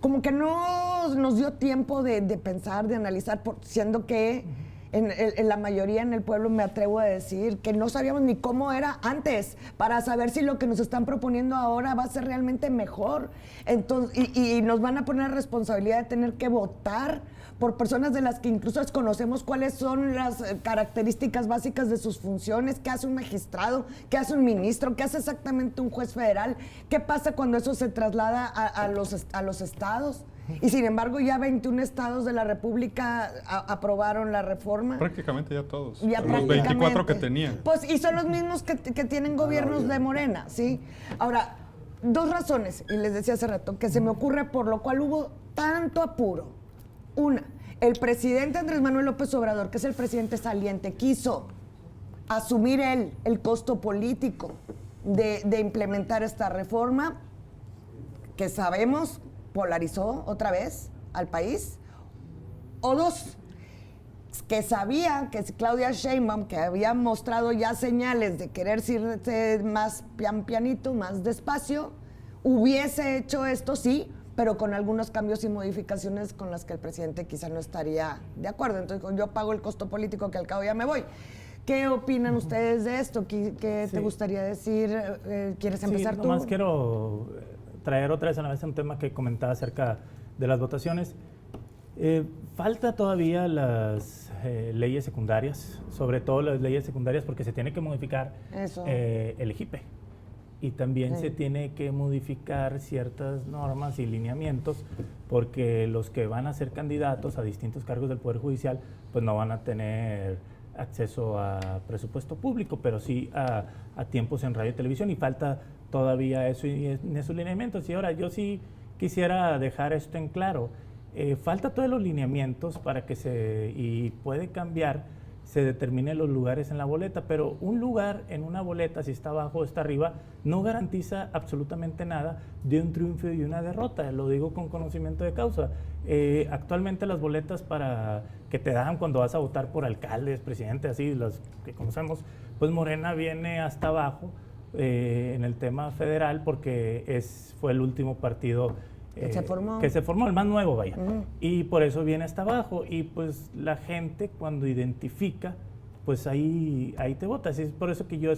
como que no nos dio tiempo de pensar, de analizar, siendo que en la mayoría en el pueblo me atrevo a decir que no sabíamos ni cómo era antes para saber si lo que nos están proponiendo ahora va a ser realmente mejor. Entonces, y nos van a poner la responsabilidad de tener que votar por personas de las que incluso desconocemos cuáles son las características básicas de sus funciones, qué hace un magistrado, qué hace un ministro, qué hace exactamente un juez federal, qué pasa cuando eso se traslada a los estados. Y sin embargo, ya 21 estados de la República aprobaron la reforma. Prácticamente ya todos. Ya los 24 que tenían. Pues, y son los mismos que tienen gobiernos de Morena, ¿sí? Ahora, dos razones, y les decía hace rato, que se me ocurre por lo cual hubo tanto apuro. Una, el presidente Andrés Manuel López Obrador, que es el presidente saliente, quiso asumir él el costo político de implementar esta reforma, que sabemos polarizó otra vez al país. O dos, que sabía que si Claudia Sheinbaum, que había mostrado ya señales de querer irse más pianito, más despacio, hubiese hecho esto, sí, pero con algunos cambios y modificaciones con las que el presidente quizá no estaría de acuerdo. Entonces, yo pago el costo político que al cabo ya me voy. ¿Qué opinan ustedes de esto? ¿Qué te gustaría decir? ¿Quieres empezar tú? Nomás quiero traer otra vez a la mesa un tema que comentaba acerca de las votaciones. Falta todavía las leyes secundarias, sobre todo las leyes secundarias, porque se tiene que modificar el EGIPE. Y también se tiene que modificar ciertas normas y lineamientos, porque los que van a ser candidatos a distintos cargos del Poder Judicial, pues no van a tener acceso a presupuesto público, pero sí a tiempos en radio y televisión, y falta todavía eso y en esos lineamientos. Y ahora yo sí quisiera dejar esto en claro. Falta todos los lineamientos para que y puede cambiar, se determinen los lugares en la boleta, pero un lugar en una boleta, si está abajo o está arriba, no garantiza absolutamente nada de un triunfo y una derrota. Lo digo con conocimiento de causa. Actualmente las boletas que te dan cuando vas a votar por alcaldes, presidentes, así, las que conocemos, pues Morena viene hasta abajo en el tema federal, porque fue el último partido que se formó, el más nuevo, vaya. Y por eso viene hasta abajo. Y pues la gente cuando identifica, pues ahí te vota. Es por eso que yo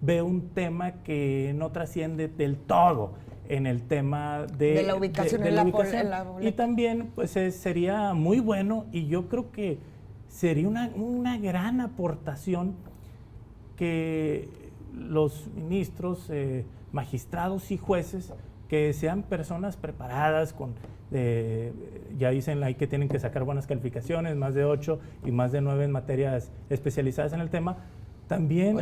veo un tema que no trasciende del todo en el tema de la ubicación, en la boleta. Y también pues sería muy bueno, y yo creo que sería una gran aportación que los ministros, magistrados y jueces, que sean personas preparadas, ya dicen ahí que tienen que sacar buenas calificaciones, más de 8 y más de 9 en materias especializadas en el tema. También,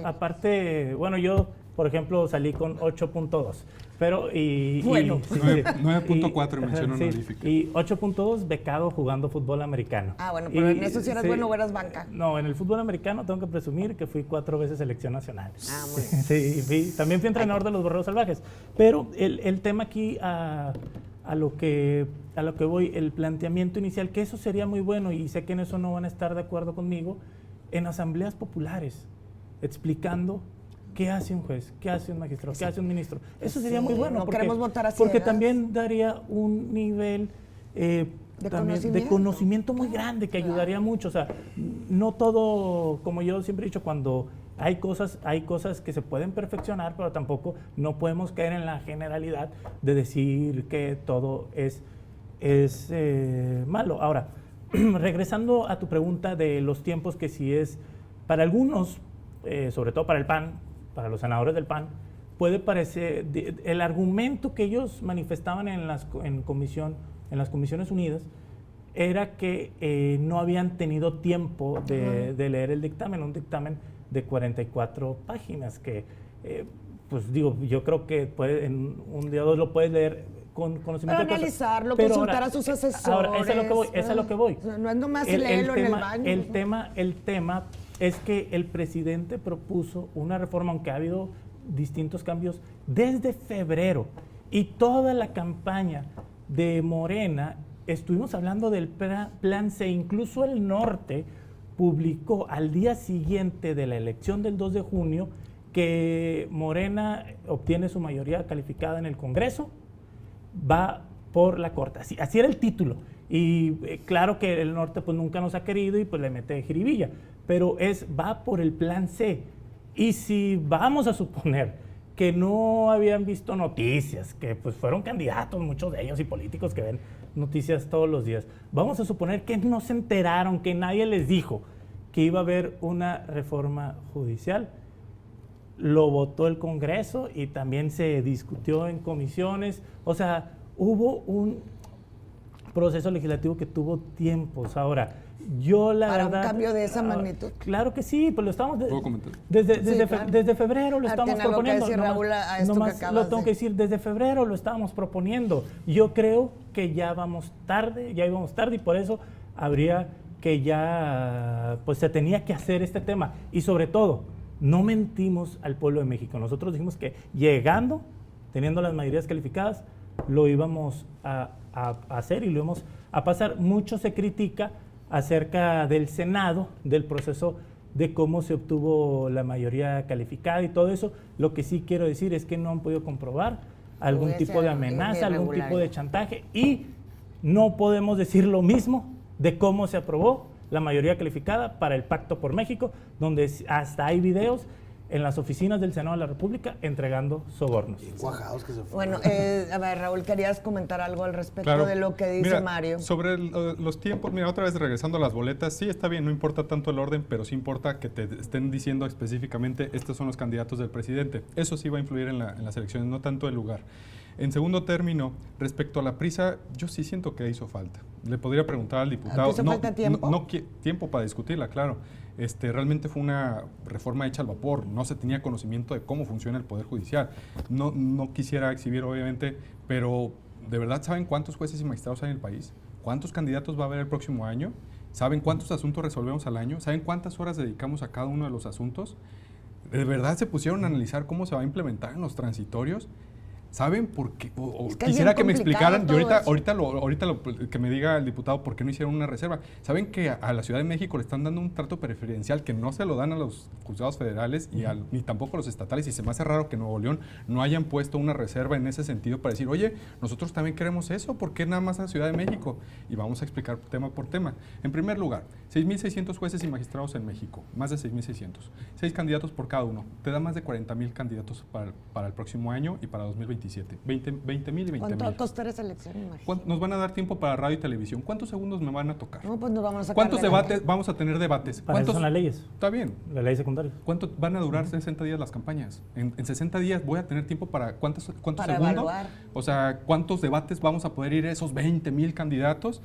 aparte, bueno, yo, por ejemplo, salí con 8.2, pero... Bueno. 9.4 mención honorífica. Y 8.2 becado jugando fútbol americano. Ah, bueno, pero en eso si eras bueno o eras banca. No, en el fútbol americano tengo que presumir que fui 4 veces selección nacional. Ah, muy bien. Sí, también fui entrenador de los Borregos Salvajes. Pero el tema aquí, a lo que voy, el planteamiento inicial, que eso sería muy bueno, y sé que en eso no van a estar de acuerdo conmigo, en asambleas populares, explicando qué hace un juez, qué hace un magistrado, qué hace un ministro. Eso sería muy bueno, no queremos votar así, porque también daría un nivel de conocimiento muy grande, que ayudaría mucho. O sea, no todo, como yo siempre he dicho, cuando hay cosas que se pueden perfeccionar, pero tampoco no podemos caer en la generalidad de decir que todo es malo. Ahora, regresando a tu pregunta de los tiempos, que si es para algunos, sobre todo para el PAN, para los senadores del PAN, puede parecer, el argumento que ellos manifestaban en las Comisiones Unidas, era que no habían tenido tiempo de leer el dictamen, un dictamen de 44 páginas que, pues digo, yo creo que en un día o dos lo puedes leer con conocimiento. Pero analizarlo, consultar a sus asesores. Ahora, eso es a lo que voy. No es nomás leerlo en el baño. El tema es que el presidente propuso una reforma, aunque ha habido distintos cambios desde febrero, y toda la campaña de Morena estuvimos hablando del plan C. Incluso el norte publicó al día siguiente de la elección del 2 de junio que Morena obtiene su mayoría calificada en el Congreso, va por la corte. Así era el título. Y claro que el norte pues nunca nos ha querido y pues le mete jiribilla, pero va por el plan C. Y si vamos a suponer que no habían visto noticias, que pues fueron candidatos muchos de ellos y políticos que ven noticias todos los días, vamos a suponer que no se enteraron, que nadie les dijo que iba a haber una reforma judicial. Lo votó el Congreso y también se discutió en comisiones. O sea, hubo un proceso legislativo que tuvo tiempos. Ahora, yo la verdad... ¿Para un cambio de esa magnitud? Claro que sí, pues lo estamos... ¿Puedo comentar? Desde febrero lo estamos proponiendo. ¿Tiene algo que decir, Raúl, a esto que acabas lo tengo que decir, desde febrero lo estábamos proponiendo. Yo creo que ya íbamos tarde y por eso habría que ya... Pues se tenía que hacer este tema. Y sobre todo, no mentimos al pueblo de México. Nosotros dijimos que llegando, teniendo las mayorías calificadas, lo íbamos a hacer y lo íbamos a pasar. Mucho se critica acerca del Senado, del proceso de cómo se obtuvo la mayoría calificada y todo eso. Lo que sí quiero decir es que no han podido comprobar algún tipo de amenaza, algún tipo de chantaje, y no podemos decir lo mismo de cómo se aprobó la mayoría calificada para el Pacto por México, donde hasta hay videos en las oficinas del Senado de la República entregando sobornos. Cuajados que se fueron. Bueno, a ver, Raúl, querías comentar algo al respecto de lo que dice mira, Mario. Sobre los tiempos, mira, otra vez regresando a las boletas, sí está bien, no importa tanto el orden, pero sí importa que te estén diciendo específicamente estos son los candidatos del presidente. Eso sí va a influir en las elecciones, no tanto el lugar. En segundo término, respecto a la prisa, yo sí siento que hizo falta. Le podría preguntar al diputado. ¿Hizo falta tiempo? Tiempo para discutirla, claro. Realmente fue una reforma hecha al vapor, no se tenía conocimiento de cómo funciona el Poder Judicial. No quisiera exhibir, obviamente, pero ¿de verdad saben cuántos jueces y magistrados hay en el país? ¿Cuántos candidatos va a haber el próximo año? ¿Saben cuántos asuntos resolvemos al año? ¿Saben cuántas horas dedicamos a cada uno de los asuntos? ¿De verdad se pusieron a analizar cómo se va a implementar en los transitorios? ¿Saben por qué? Quisiera que me explicaran, y ahorita lo que me diga el diputado por qué no hicieron una reserva. ¿Saben que a la Ciudad de México le están dando un trato preferencial que no se lo dan a los juzgados federales ni tampoco a los estatales? Y se me hace raro que Nuevo León no hayan puesto una reserva en ese sentido para decir, oye, nosotros también queremos eso, ¿por qué nada más a la Ciudad de México? Y vamos a explicar tema por tema. En primer lugar, 6,600 jueces y magistrados en México, más de 6,600. 6 candidatos por cada uno. Te da más de 40,000 candidatos para el próximo año y para 2027. 20,000 y 20,000. ¿Cuánto va a costar esa elección? Nos van a dar tiempo para radio y televisión. ¿Cuántos segundos me van a tocar? No, pues nos vamos a sacar. ¿Cuántos debates vamos a tener debates? Para eso son las leyes. Está bien. La ley secundaria. ¿Cuánto van a durar 60 días las campañas? En 60 días voy a tener tiempo para cuántos para segundos. Evaluar. O sea, ¿cuántos debates vamos a poder ir a esos 20,000 candidatos?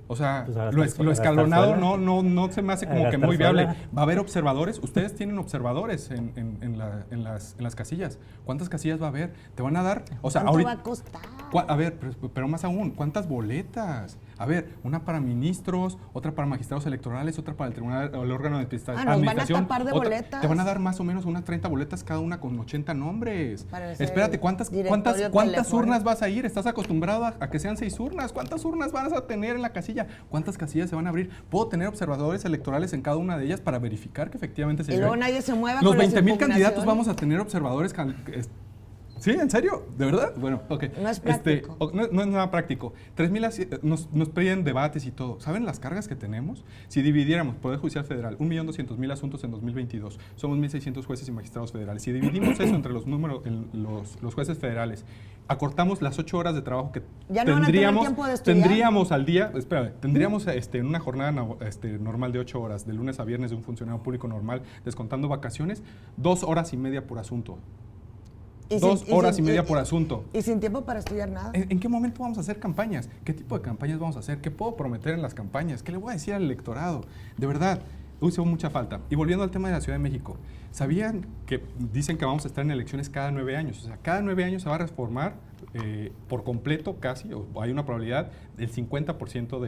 O sea, pues lo escalonado no se me hace como que muy viable. Va a haber observadores. Ustedes tienen observadores en las casillas. ¿Cuántas casillas va a haber? Te van a dar... O sea, ¿cuánto va a costar? A ver, pero más aún, ¿cuántas boletas? A ver, una para ministros, otra para magistrados electorales, otra para el tribunal o el órgano de administración. Nos van a tapar de boletas. Te van a dar más o menos unas 30 boletas cada una con 80 nombres. Espérate, ¿cuántas urnas vas a ir? ¿Estás acostumbrado a que sean 6 urnas? ¿Cuántas urnas vas a tener en la casilla? ¿Cuántas casillas se van a abrir? ¿Puedo tener observadores electorales en cada una de ellas para verificar que efectivamente se... Y luego nadie se mueva. Los 20,000 candidatos vamos a tener observadores... ¿Sí? ¿En serio? ¿De verdad? Bueno, ok. No es práctico. No es nada práctico. 3,000 nos piden debates y todo. ¿Saben las cargas que tenemos? Si dividiéramos Poder Judicial Federal, 1,200,000 asuntos en 2022, somos 1,600 jueces y magistrados federales. Si dividimos eso entre los jueces federales, acortamos las 8 horas de trabajo que ya no tendríamos al día, tendríamos en una jornada normal de 8 horas, de lunes a viernes de un funcionario público normal, descontando vacaciones, 2 horas y media por asunto. 2 horas y media por asunto. Y sin tiempo para estudiar nada. ¿En qué momento vamos a hacer campañas? ¿Qué tipo de campañas vamos a hacer? ¿Qué puedo prometer en las campañas? ¿Qué le voy a decir al electorado? De verdad, hizo mucha falta. Y volviendo al tema de la Ciudad de México, ¿sabían que dicen que vamos a estar en elecciones cada 9 años? O sea, cada 9 años se va a reformar por completo casi, o hay una probabilidad del 50%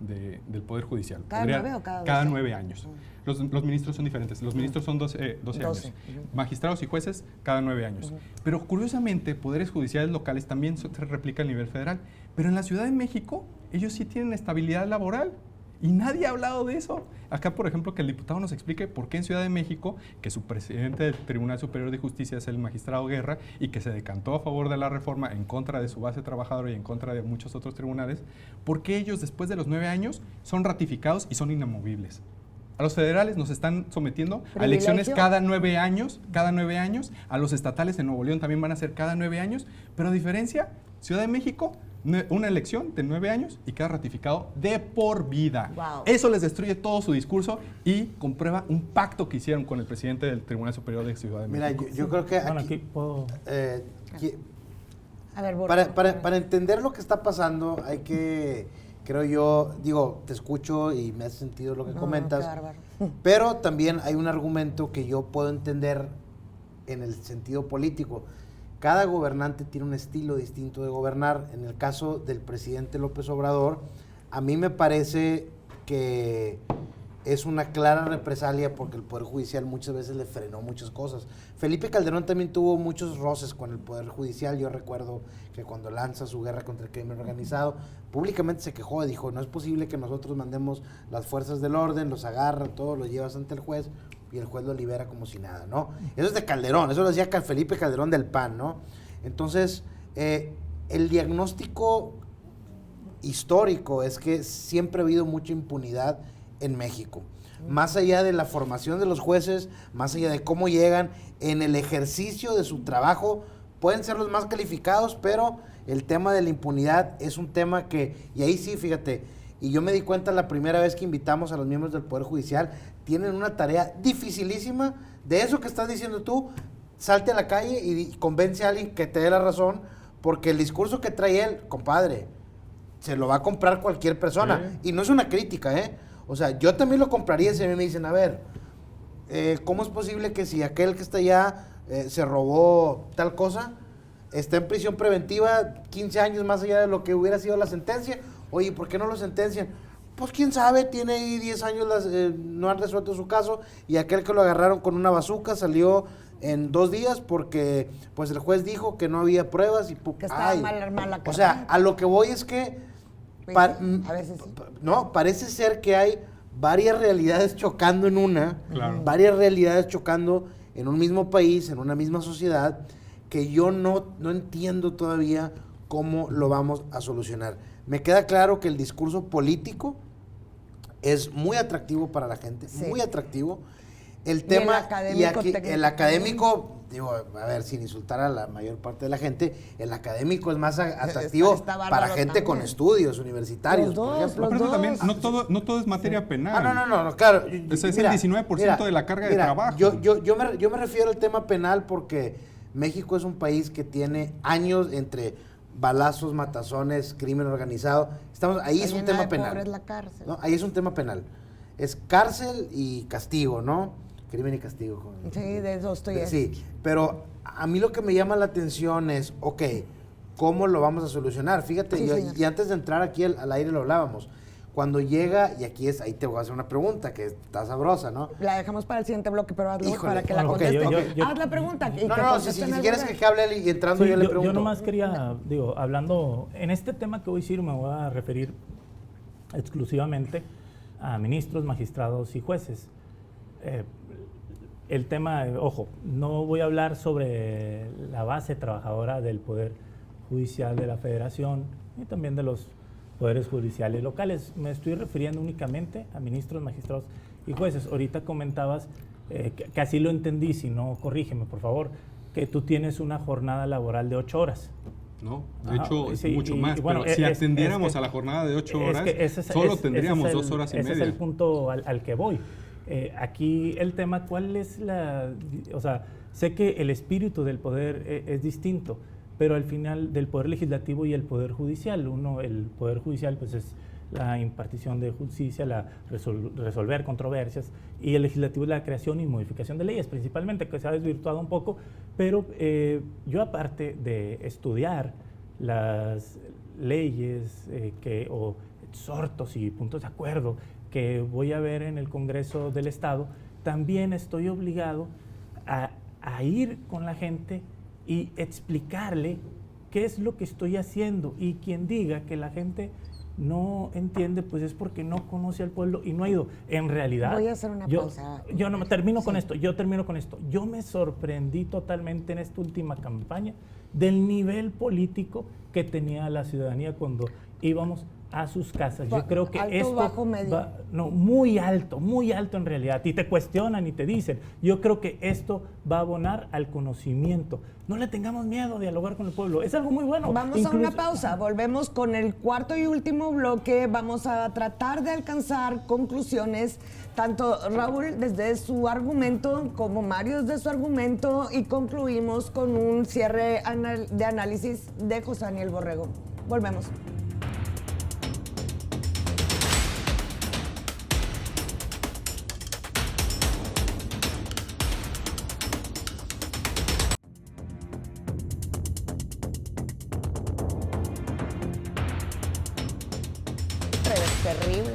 del Poder Judicial. ¿Cada 9 o cada 12? Cada 9 años. Los ministros son diferentes. Los ministros son 12 años. Magistrados y jueces cada 9 años. Pero curiosamente, poderes judiciales locales también se replica a nivel federal. Pero en la Ciudad de México, ellos sí tienen estabilidad laboral. Y nadie ha hablado de eso. Acá, por ejemplo, que el diputado nos explique por qué en Ciudad de México, que su presidente del Tribunal Superior de Justicia es el magistrado Guerra y que se decantó a favor de la reforma en contra de su base trabajadora y en contra de muchos otros tribunales, por qué ellos después de los 9 años son ratificados y son inamovibles. A los federales nos están sometiendo a elecciones cada 9 años, a los estatales en Nuevo León también van a ser cada 9 años, pero a diferencia, Ciudad de México, una elección de 9 años y queda ratificado de por vida. Wow. Eso les destruye todo su discurso y comprueba un pacto que hicieron con el presidente del Tribunal Superior de Ciudad de México. Mira, yo creo que aquí puedo... A ver, para entender lo que está pasando hay que, creo yo, digo, te escucho y me hace sentido lo que comentas, qué bárbaro. pero también hay un argumento que yo puedo entender en el sentido político. Cada gobernante tiene un estilo distinto de gobernar. En el caso del presidente López Obrador, a mí me parece que es una clara represalia porque el Poder Judicial muchas veces le frenó muchas cosas. Felipe Calderón también tuvo muchos roces con el Poder Judicial. Yo recuerdo que cuando lanza su guerra contra el crimen organizado, públicamente se quejó y dijo, no es posible que nosotros mandemos las fuerzas del orden, los agarran, todos los llevas ante el juez y el juez lo libera como si nada, ¿no? Eso es de Calderón, eso lo decía Felipe Calderón del PAN, ¿no? Entonces, el diagnóstico histórico es que siempre ha habido mucha impunidad en México. Más allá de la formación de los jueces, más allá de cómo llegan, en el ejercicio de su trabajo, pueden ser los más calificados, pero el tema de la impunidad es un tema que, y ahí sí, fíjate, y yo me di cuenta la primera vez que invitamos a los miembros del Poder Judicial, tienen una tarea dificilísima de eso que estás diciendo tú, salte a la calle y convence a alguien que te dé la razón, porque el discurso que trae él, compadre, se lo va a comprar cualquier persona. Y no es una crítica, O sea, yo también lo compraría si a mí me dicen, a ver, ¿cómo es posible que si aquel que está allá se robó tal cosa, está en prisión preventiva 15 años más allá de lo que hubiera sido la sentencia? Oye, ¿por qué no lo sentencian? Pues quién sabe, tiene ahí 10 años, no han resuelto su caso, y aquel que lo agarraron con una bazuca salió en 2 días porque pues el juez dijo que no había pruebas y que estaba mal armada la carta. O sea, a lo que voy es que a veces sí. no, parece ser que hay varias realidades chocando en varias realidades chocando en un mismo país, en una misma sociedad, que yo no entiendo todavía cómo lo vamos a solucionar. Me queda claro que el discurso político es muy atractivo para la gente, muy atractivo. El tema, el académico, digo, a ver, sin insultar a la mayor parte de la gente, el académico es más atractivo para gente también con estudios universitarios, por ejemplo. Pero también no todo es materia penal. No, claro. Es el 19% de la carga de trabajo. Yo me refiero al tema penal porque México es un país que tiene años entre balazos, matazones, crimen organizado. Ahí es un tema penal. Es la cárcel. ¿No? Ahí es un tema penal. Es cárcel y castigo, ¿no? Crimen y castigo. Sí, de eso estoy. Sí, pero a mí lo que me llama la atención es, ok, ¿cómo lo vamos a solucionar? Fíjate, y antes de entrar aquí al aire lo hablábamos. Cuando llega, y ahí te voy a hacer una pregunta que está sabrosa, ¿no? La dejamos para el siguiente bloque, pero hazlo para que la conteste. Haz la pregunta. Si quieres que hable él y entrando yo le pregunto. Yo nomás quería, hablando, en este tema que voy a decir me voy a referir exclusivamente a ministros, magistrados y jueces. El tema, ojo, no voy a hablar sobre la base trabajadora del Poder Judicial de la Federación y también de los poderes judiciales locales. Me estoy refiriendo únicamente a ministros, magistrados y jueces. Ahorita comentabas, que así lo entendí, si no, corrígeme, por favor, que tú tienes una jornada laboral de 8 horas. No, de hecho es mucho más, bueno, pero si atendiéramos a la jornada de 8 horas, solo tendríamos 2 horas y media. Ese es el punto al que voy. Aquí el tema, ¿cuál es o sea, sé que el espíritu del poder es distinto, pero al final del poder legislativo y el poder judicial, el poder judicial pues es la impartición de justicia, resolver controversias, y el legislativo es la creación y modificación de leyes, principalmente, que se ha desvirtuado un poco, pero yo aparte de estudiar las leyes o exhortos y puntos de acuerdo que voy a ver en el Congreso del Estado, también estoy obligado a ir con la gente y explicarle qué es lo que estoy haciendo, y quien diga que la gente no entiende, pues es porque no conoce al pueblo y no ha ido. En realidad... Voy a hacer una pausa. Yo no termino con esto, yo termino con esto. Yo me sorprendí totalmente en esta última campaña del nivel político que tenía la ciudadanía cuando íbamos a sus casas. Yo creo que alto, esto bajo, medio. muy alto en realidad, y te cuestionan y te dicen. Yo creo que esto va a abonar al conocimiento. No le tengamos miedo a dialogar con el pueblo, es algo muy bueno. Vamos a una pausa, volvemos con el cuarto y último bloque. Vamos a tratar de alcanzar conclusiones, tanto Raúl desde su argumento como Mario desde su argumento, y concluimos con un cierre de análisis de José Daniel Borrego. Volvemos. Terrible.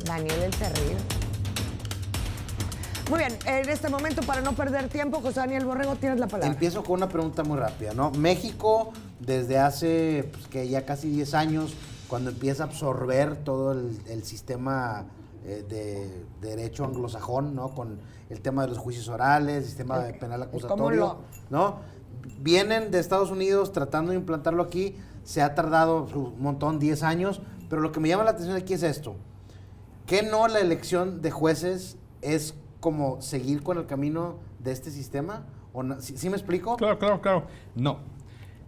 Daniel el Terrible. Muy bien, en este momento, para no perder tiempo, José Daniel Borrego, tienes la palabra. Empiezo con una pregunta muy rápida, ¿no? México, desde hace que ya casi 10 años, cuando empieza a absorber todo el sistema de derecho anglosajón, ¿no? Con el tema de los juicios orales, el sistema penal acusatorio, ¿no? Vienen de Estados Unidos tratando de implantarlo aquí. Se ha tardado un montón, 10 años, pero lo que me llama la atención aquí es esto. ¿Que no la elección de jueces es como seguir con el camino de este sistema? ¿O no? ¿Sí me explico? Claro. No.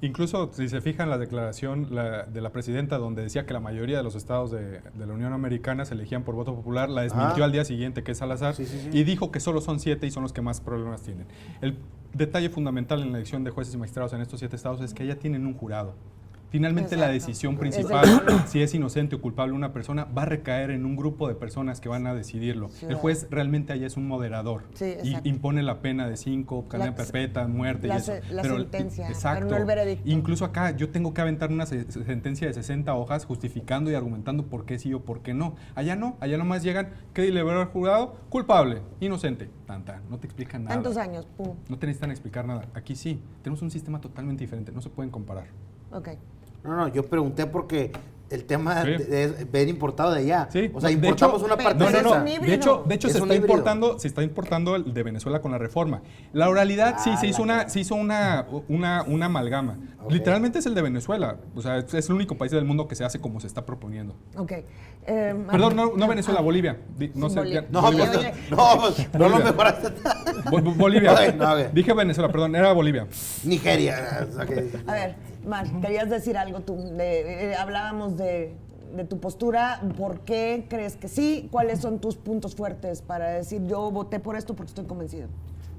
Incluso, si se fijan la declaración de la presidenta, donde decía que la mayoría de los estados de la Unión Americana se elegían por voto popular, la desmintió al día siguiente, que es Salazar, y dijo que solo son 7 y son los que más problemas tienen. El detalle fundamental en la elección de jueces y magistrados en estos 7 estados es que ya tienen un jurado. Finalmente, la decisión principal, si es inocente o culpable una persona, va a recaer en un grupo de personas que van a decidirlo. El juez realmente allá es un moderador y impone la pena de 5, cadena perpetua, muerte y eso. La sentencia, exacto. pero no el veredicto. Incluso acá yo tengo que aventar una sentencia de 60 hojas justificando y argumentando por qué sí o por qué no. Allá nomás llegan, ¿qué deliberó el jurado? Culpable, inocente, no te explican nada. Tantos años, pum. No te necesitan explicar nada. Aquí sí, tenemos un sistema totalmente diferente, no se pueden comparar. Ok. No, yo pregunté porque el tema es ver importado de allá. Sí. O sea, importamos una parte de esa. De hecho se está importando el de Venezuela con la reforma. La oralidad se hizo una amalgama. Okay. Literalmente es el de Venezuela. O sea, es el único país del mundo que se hace como se está proponiendo. Ok. Perdón, no Venezuela, Bolivia. No sé. Bolivia. No lo mejoraste. Bolivia. Okay. Dije Venezuela, perdón, era Bolivia. Nigeria. Okay. A ver, Mar, querías decir algo tú. Hablábamos de tu postura. ¿Por qué crees que sí? ¿Cuáles son tus puntos fuertes para decir yo voté por esto porque estoy convencido?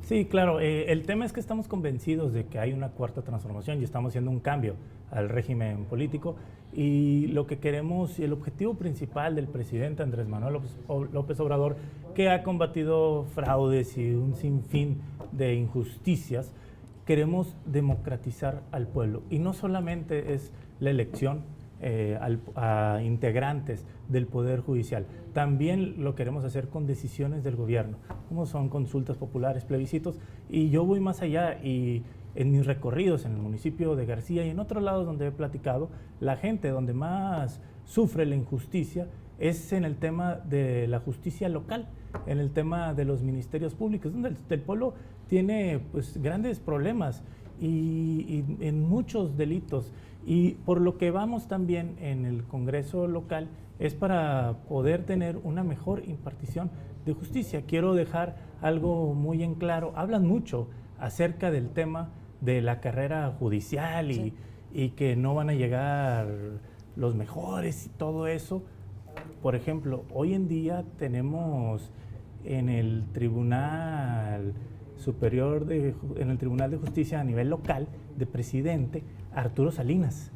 Sí, claro. El tema es que estamos convencidos de que hay una cuarta transformación y estamos haciendo un cambio al régimen político, y lo que queremos y el objetivo principal del presidente Andrés Manuel López Obrador, que ha combatido fraudes y un sinfín de injusticias, queremos democratizar al pueblo, y no solamente es la elección a integrantes del Poder Judicial, también lo queremos hacer con decisiones del gobierno, como son consultas populares, plebiscitos, y yo voy más allá, y en mis recorridos en el municipio de García y en otros lados donde he platicado, la gente donde más sufre la injusticia es en el tema de la justicia local, en el tema de los ministerios públicos, donde el pueblo tiene pues grandes problemas y en muchos delitos, y por lo que vamos también en el Congreso local es para poder tener una mejor impartición de justicia. Quiero dejar algo muy en claro. Hablan mucho acerca del tema de la carrera judicial y que no van a llegar los mejores y todo eso. por ejemplo, hoy en día tenemos en el Tribunal Superior, en el Tribunal de Justicia a nivel local, de presidente, Arturo Salinas,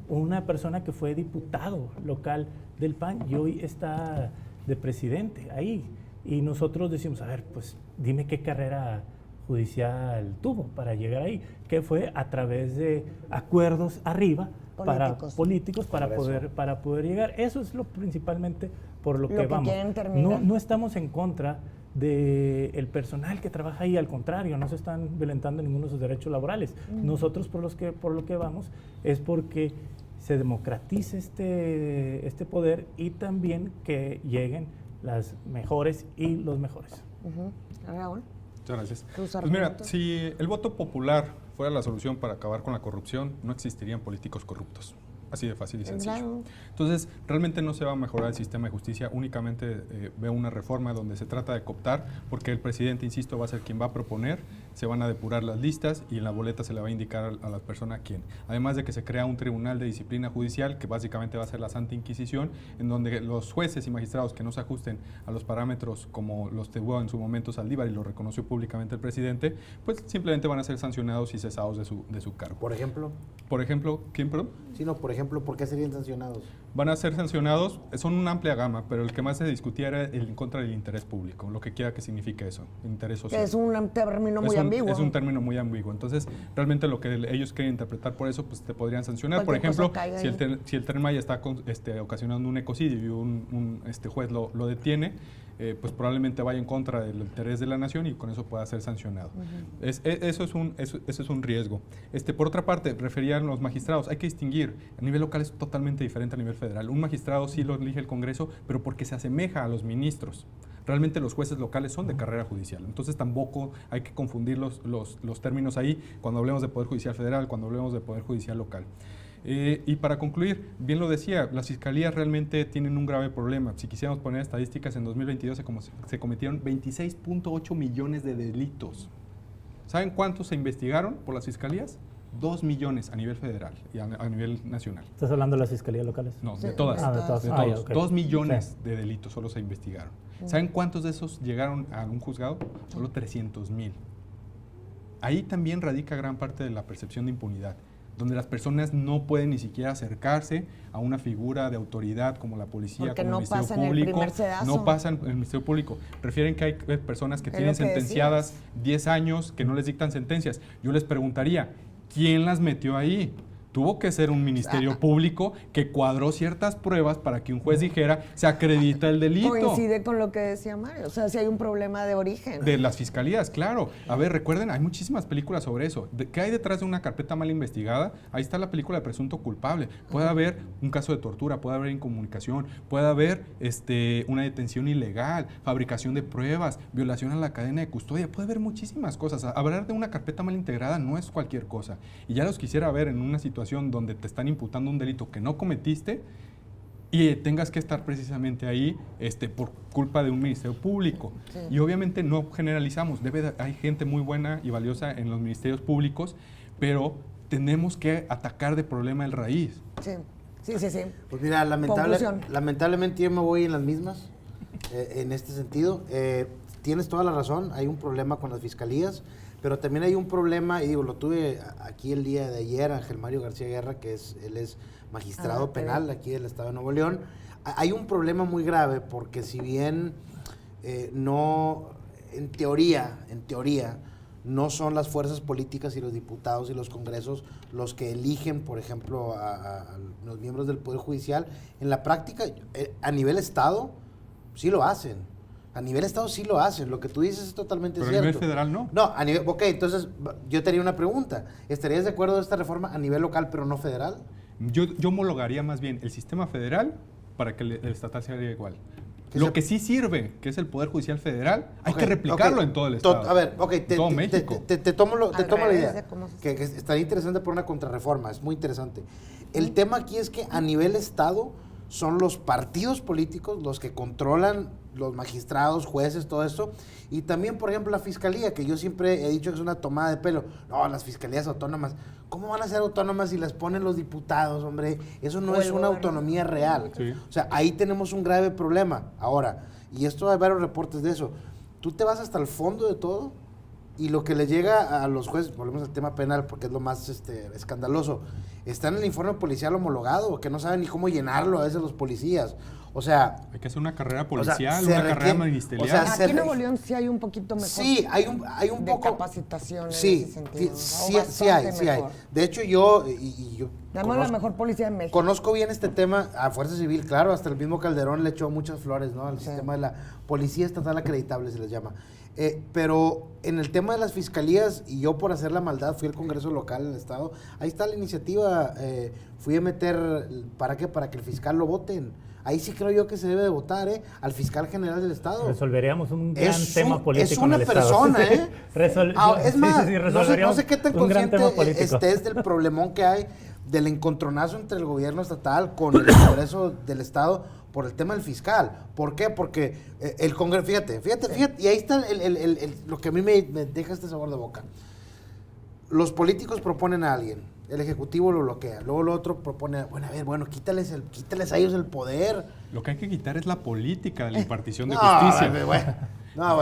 una persona que fue diputado local del PAN y hoy está de presidente ahí. Y nosotros decimos, a ver, pues dime qué carrera judicial tuvo para llegar ahí, que fue a través de acuerdos arriba políticos para poder llegar. Eso es lo principalmente por lo que vamos. No estamos en contra del personal que trabaja ahí, al contrario, no se están violentando ninguno de sus derechos laborales. Nosotros por lo que vamos es porque se democratice este poder y también que lleguen las mejores y los mejores. Raúl. Muchas gracias. Pues mira, si el voto popular fuera la solución para acabar con la corrupción, no existirían políticos corruptos. Así de fácil y sencillo. Claro. Entonces, realmente no se va a mejorar el sistema de justicia, únicamente veo una reforma donde se trata de cooptar, porque el presidente, insisto, va a ser quien va a proponer, se van a depurar las listas y en la boleta se le va a indicar a la persona quién. Además de que se crea un tribunal de disciplina judicial, que básicamente va a ser la Santa Inquisición, en donde los jueces y magistrados que no se ajusten a los parámetros como los tuvo en su momento Saldívar y lo reconoció públicamente el presidente, pues simplemente van a ser sancionados y cesados de su cargo. ¿Por ejemplo? Por ejemplo, ¿quién, perdón? Sí, no, por ejemplo, ¿por qué serían sancionados? Van a ser sancionados, son una amplia gama, pero el que más se discutía era el en contra del interés público, lo que quiera que signifique eso, interés social. Que es un término muy ambiguo. Es un término muy ambiguo, entonces realmente lo que ellos quieren interpretar por eso, pues te podrían sancionar. Por ejemplo, si el Tren Maya está ocasionando un ecocidio y un juez lo detiene, pues probablemente vaya en contra del interés de la nación y con eso pueda ser sancionado. Eso es un riesgo. Por otra parte, referían los magistrados, hay que distinguir, a nivel local es totalmente diferente a nivel federal. Un magistrado sí lo elige el Congreso, pero porque se asemeja a los ministros. Realmente los jueces locales son de carrera judicial, entonces tampoco hay que confundir los términos ahí cuando hablemos de Poder Judicial Federal, cuando hablemos de Poder Judicial local. Y para concluir, bien lo decía, las fiscalías realmente tienen un grave problema. Si quisiéramos poner estadísticas, en 2022 se cometieron 26.8 millones de delitos. ¿Saben cuántos se investigaron por las fiscalías? 2 millones a nivel federal y a nivel nacional. ¿Estás hablando de las fiscalías locales? No, de todas. De todas. Okay. 2 millones de delitos solo se investigaron. ¿Saben cuántos de esos llegaron a un juzgado? Solo 300,000. Ahí también radica gran parte de la percepción de impunidad, donde las personas no pueden ni siquiera acercarse a una figura de autoridad como la policía, porque como no el Ministerio pasan Público. El primer sedazo. No pasan en el Ministerio Público. Refieren que hay personas que tienen sentenciadas 10 años que no les dictan sentencias. Yo les preguntaría, ¿quién las metió ahí? Tuvo que ser un ministerio público que cuadró ciertas pruebas para que un juez dijera, se acredita el delito. Coincide con lo que decía Mario, o sea, si hay un problema de origen. De las fiscalías, claro. A ver, recuerden, hay muchísimas películas sobre eso. ¿Qué hay detrás de una carpeta mal investigada? Ahí está la película de Presunto Culpable. Puede haber un caso de tortura, puede haber incomunicación, puede haber una detención ilegal, fabricación de pruebas, violación a la cadena de custodia, puede haber muchísimas cosas. Hablar de una carpeta mal integrada no es cualquier cosa. Y ya los quisiera ver en una situación donde te están imputando un delito que no cometiste y tengas que estar precisamente ahí por culpa de un ministerio público. Sí. Y obviamente no generalizamos, hay gente muy buena y valiosa en los ministerios públicos, pero tenemos que atacar de problema el raíz. Sí. Pues mira, lamentablemente yo me voy en las mismas, en este sentido. Tienes toda la razón, hay un problema con las fiscalías, pero también hay un problema, y lo tuve aquí el día de ayer, Ángel Mario García Guerra, él es magistrado penal aquí del Estado de Nuevo León. Hay un problema muy grave porque si bien en teoría, no son las fuerzas políticas y los diputados y los congresos los que eligen, por ejemplo, a los miembros del Poder Judicial, en la práctica, a nivel Estado, sí lo hacen. A nivel Estado sí lo hacen, lo que tú dices es totalmente cierto. Pero a nivel federal no. No, entonces yo tenía una pregunta. ¿Estarías de acuerdo de esta reforma a nivel local pero no federal? Yo homologaría más bien el sistema federal para que el estatal sea igual. Lo que sí sirve, que es el Poder Judicial Federal, hay que replicarlo en todo el Estado. A ver, todo México. Te tomo la idea. Que estaría interesante por una contrarreforma, es muy interesante. El tema aquí es que a nivel Estado son los partidos políticos los que controlan los magistrados, jueces, todo esto. Y también, por ejemplo, la fiscalía, que yo siempre he dicho que es una tomada de pelo. No, las fiscalías autónomas. ¿Cómo van a ser autónomas si las ponen los diputados, hombre? Eso no es una autonomía real. Sí. O sea, ahí tenemos un grave problema. Ahora, y esto hay varios reportes de eso, tú te vas hasta el fondo de todo y lo que le llega a los jueces, volvemos al tema penal porque es lo más escandaloso, está en el informe policial homologado, que no saben ni cómo llenarlo a veces los policías. O sea... Hay que hacer una carrera policial, se una carrera ministerial. o sea, Aquí en Nuevo León sí hay un poquito mejor. Sí, hay un de poco... capacitación en Sí, ese sentido. sí hay. De hecho, yo Damos la mejor policía en México. conozco bien este tema a Fuerza Civil, claro, hasta el mismo Calderón le echó muchas flores, ¿no? Al sistema de la Policía Estatal Acreditable se les llama. Pero en el tema de las fiscalías, y yo por hacer la maldad fui al Congreso local en el estado, ahí está la iniciativa, fui a meter, ¿para qué? Para que el fiscal lo voten. Ahí sí creo yo que se debe de votar, al fiscal general del estado. Resolveríamos un gran tema político. Es una en el persona, Estado. es más, no sé qué tan consciente estés del problemón que hay, del encontronazo entre el gobierno estatal con el Congreso del Estado por el tema del fiscal. ¿Por qué? Porque el Congreso, fíjate, y ahí está lo que a mí me deja este sabor de boca. Los políticos proponen a alguien, el Ejecutivo lo bloquea, luego el otro propone, quítales a ellos el poder. Lo que hay que quitar es la política de la impartición de justicia.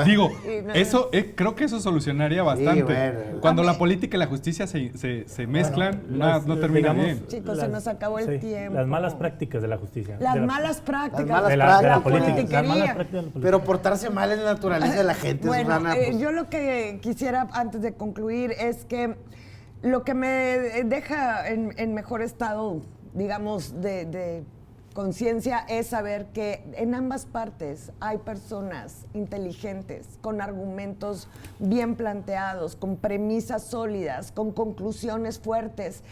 Digo, eso creo que eso solucionaría bastante. Sí, bueno. Cuando la política y la justicia se mezclan, no termina bien. Chicos, se nos acabó el tiempo. Las malas prácticas de la justicia. Las malas prácticas. De la politiquería. política. Pero portarse mal en la naturaleza de la gente. Bueno, Susana, pues. yo lo que quisiera antes de concluir es que lo que me deja en mejor estado, digamos, de conciencia es saber que en ambas partes hay personas inteligentes, con argumentos bien planteados, con premisas sólidas, con conclusiones fuertes.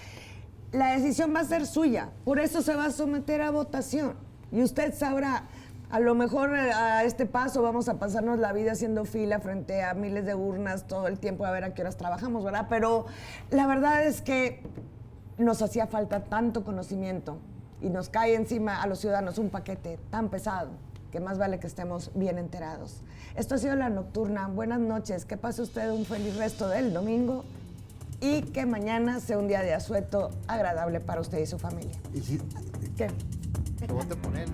La decisión va a ser suya, por eso se va a someter a votación y usted sabrá. A lo mejor a este paso vamos a pasarnos la vida haciendo fila frente a miles de urnas todo el tiempo a ver a qué horas trabajamos, ¿verdad? Pero la verdad es que nos hacía falta tanto conocimiento y nos cae encima a los ciudadanos un paquete tan pesado que más vale que estemos bien enterados. Esto ha sido La Nocturna. Buenas noches. Que pase usted un feliz resto del domingo y que mañana sea un día de asueto agradable para usted y su familia. ¿Y si, ¿Qué? te voy a poner?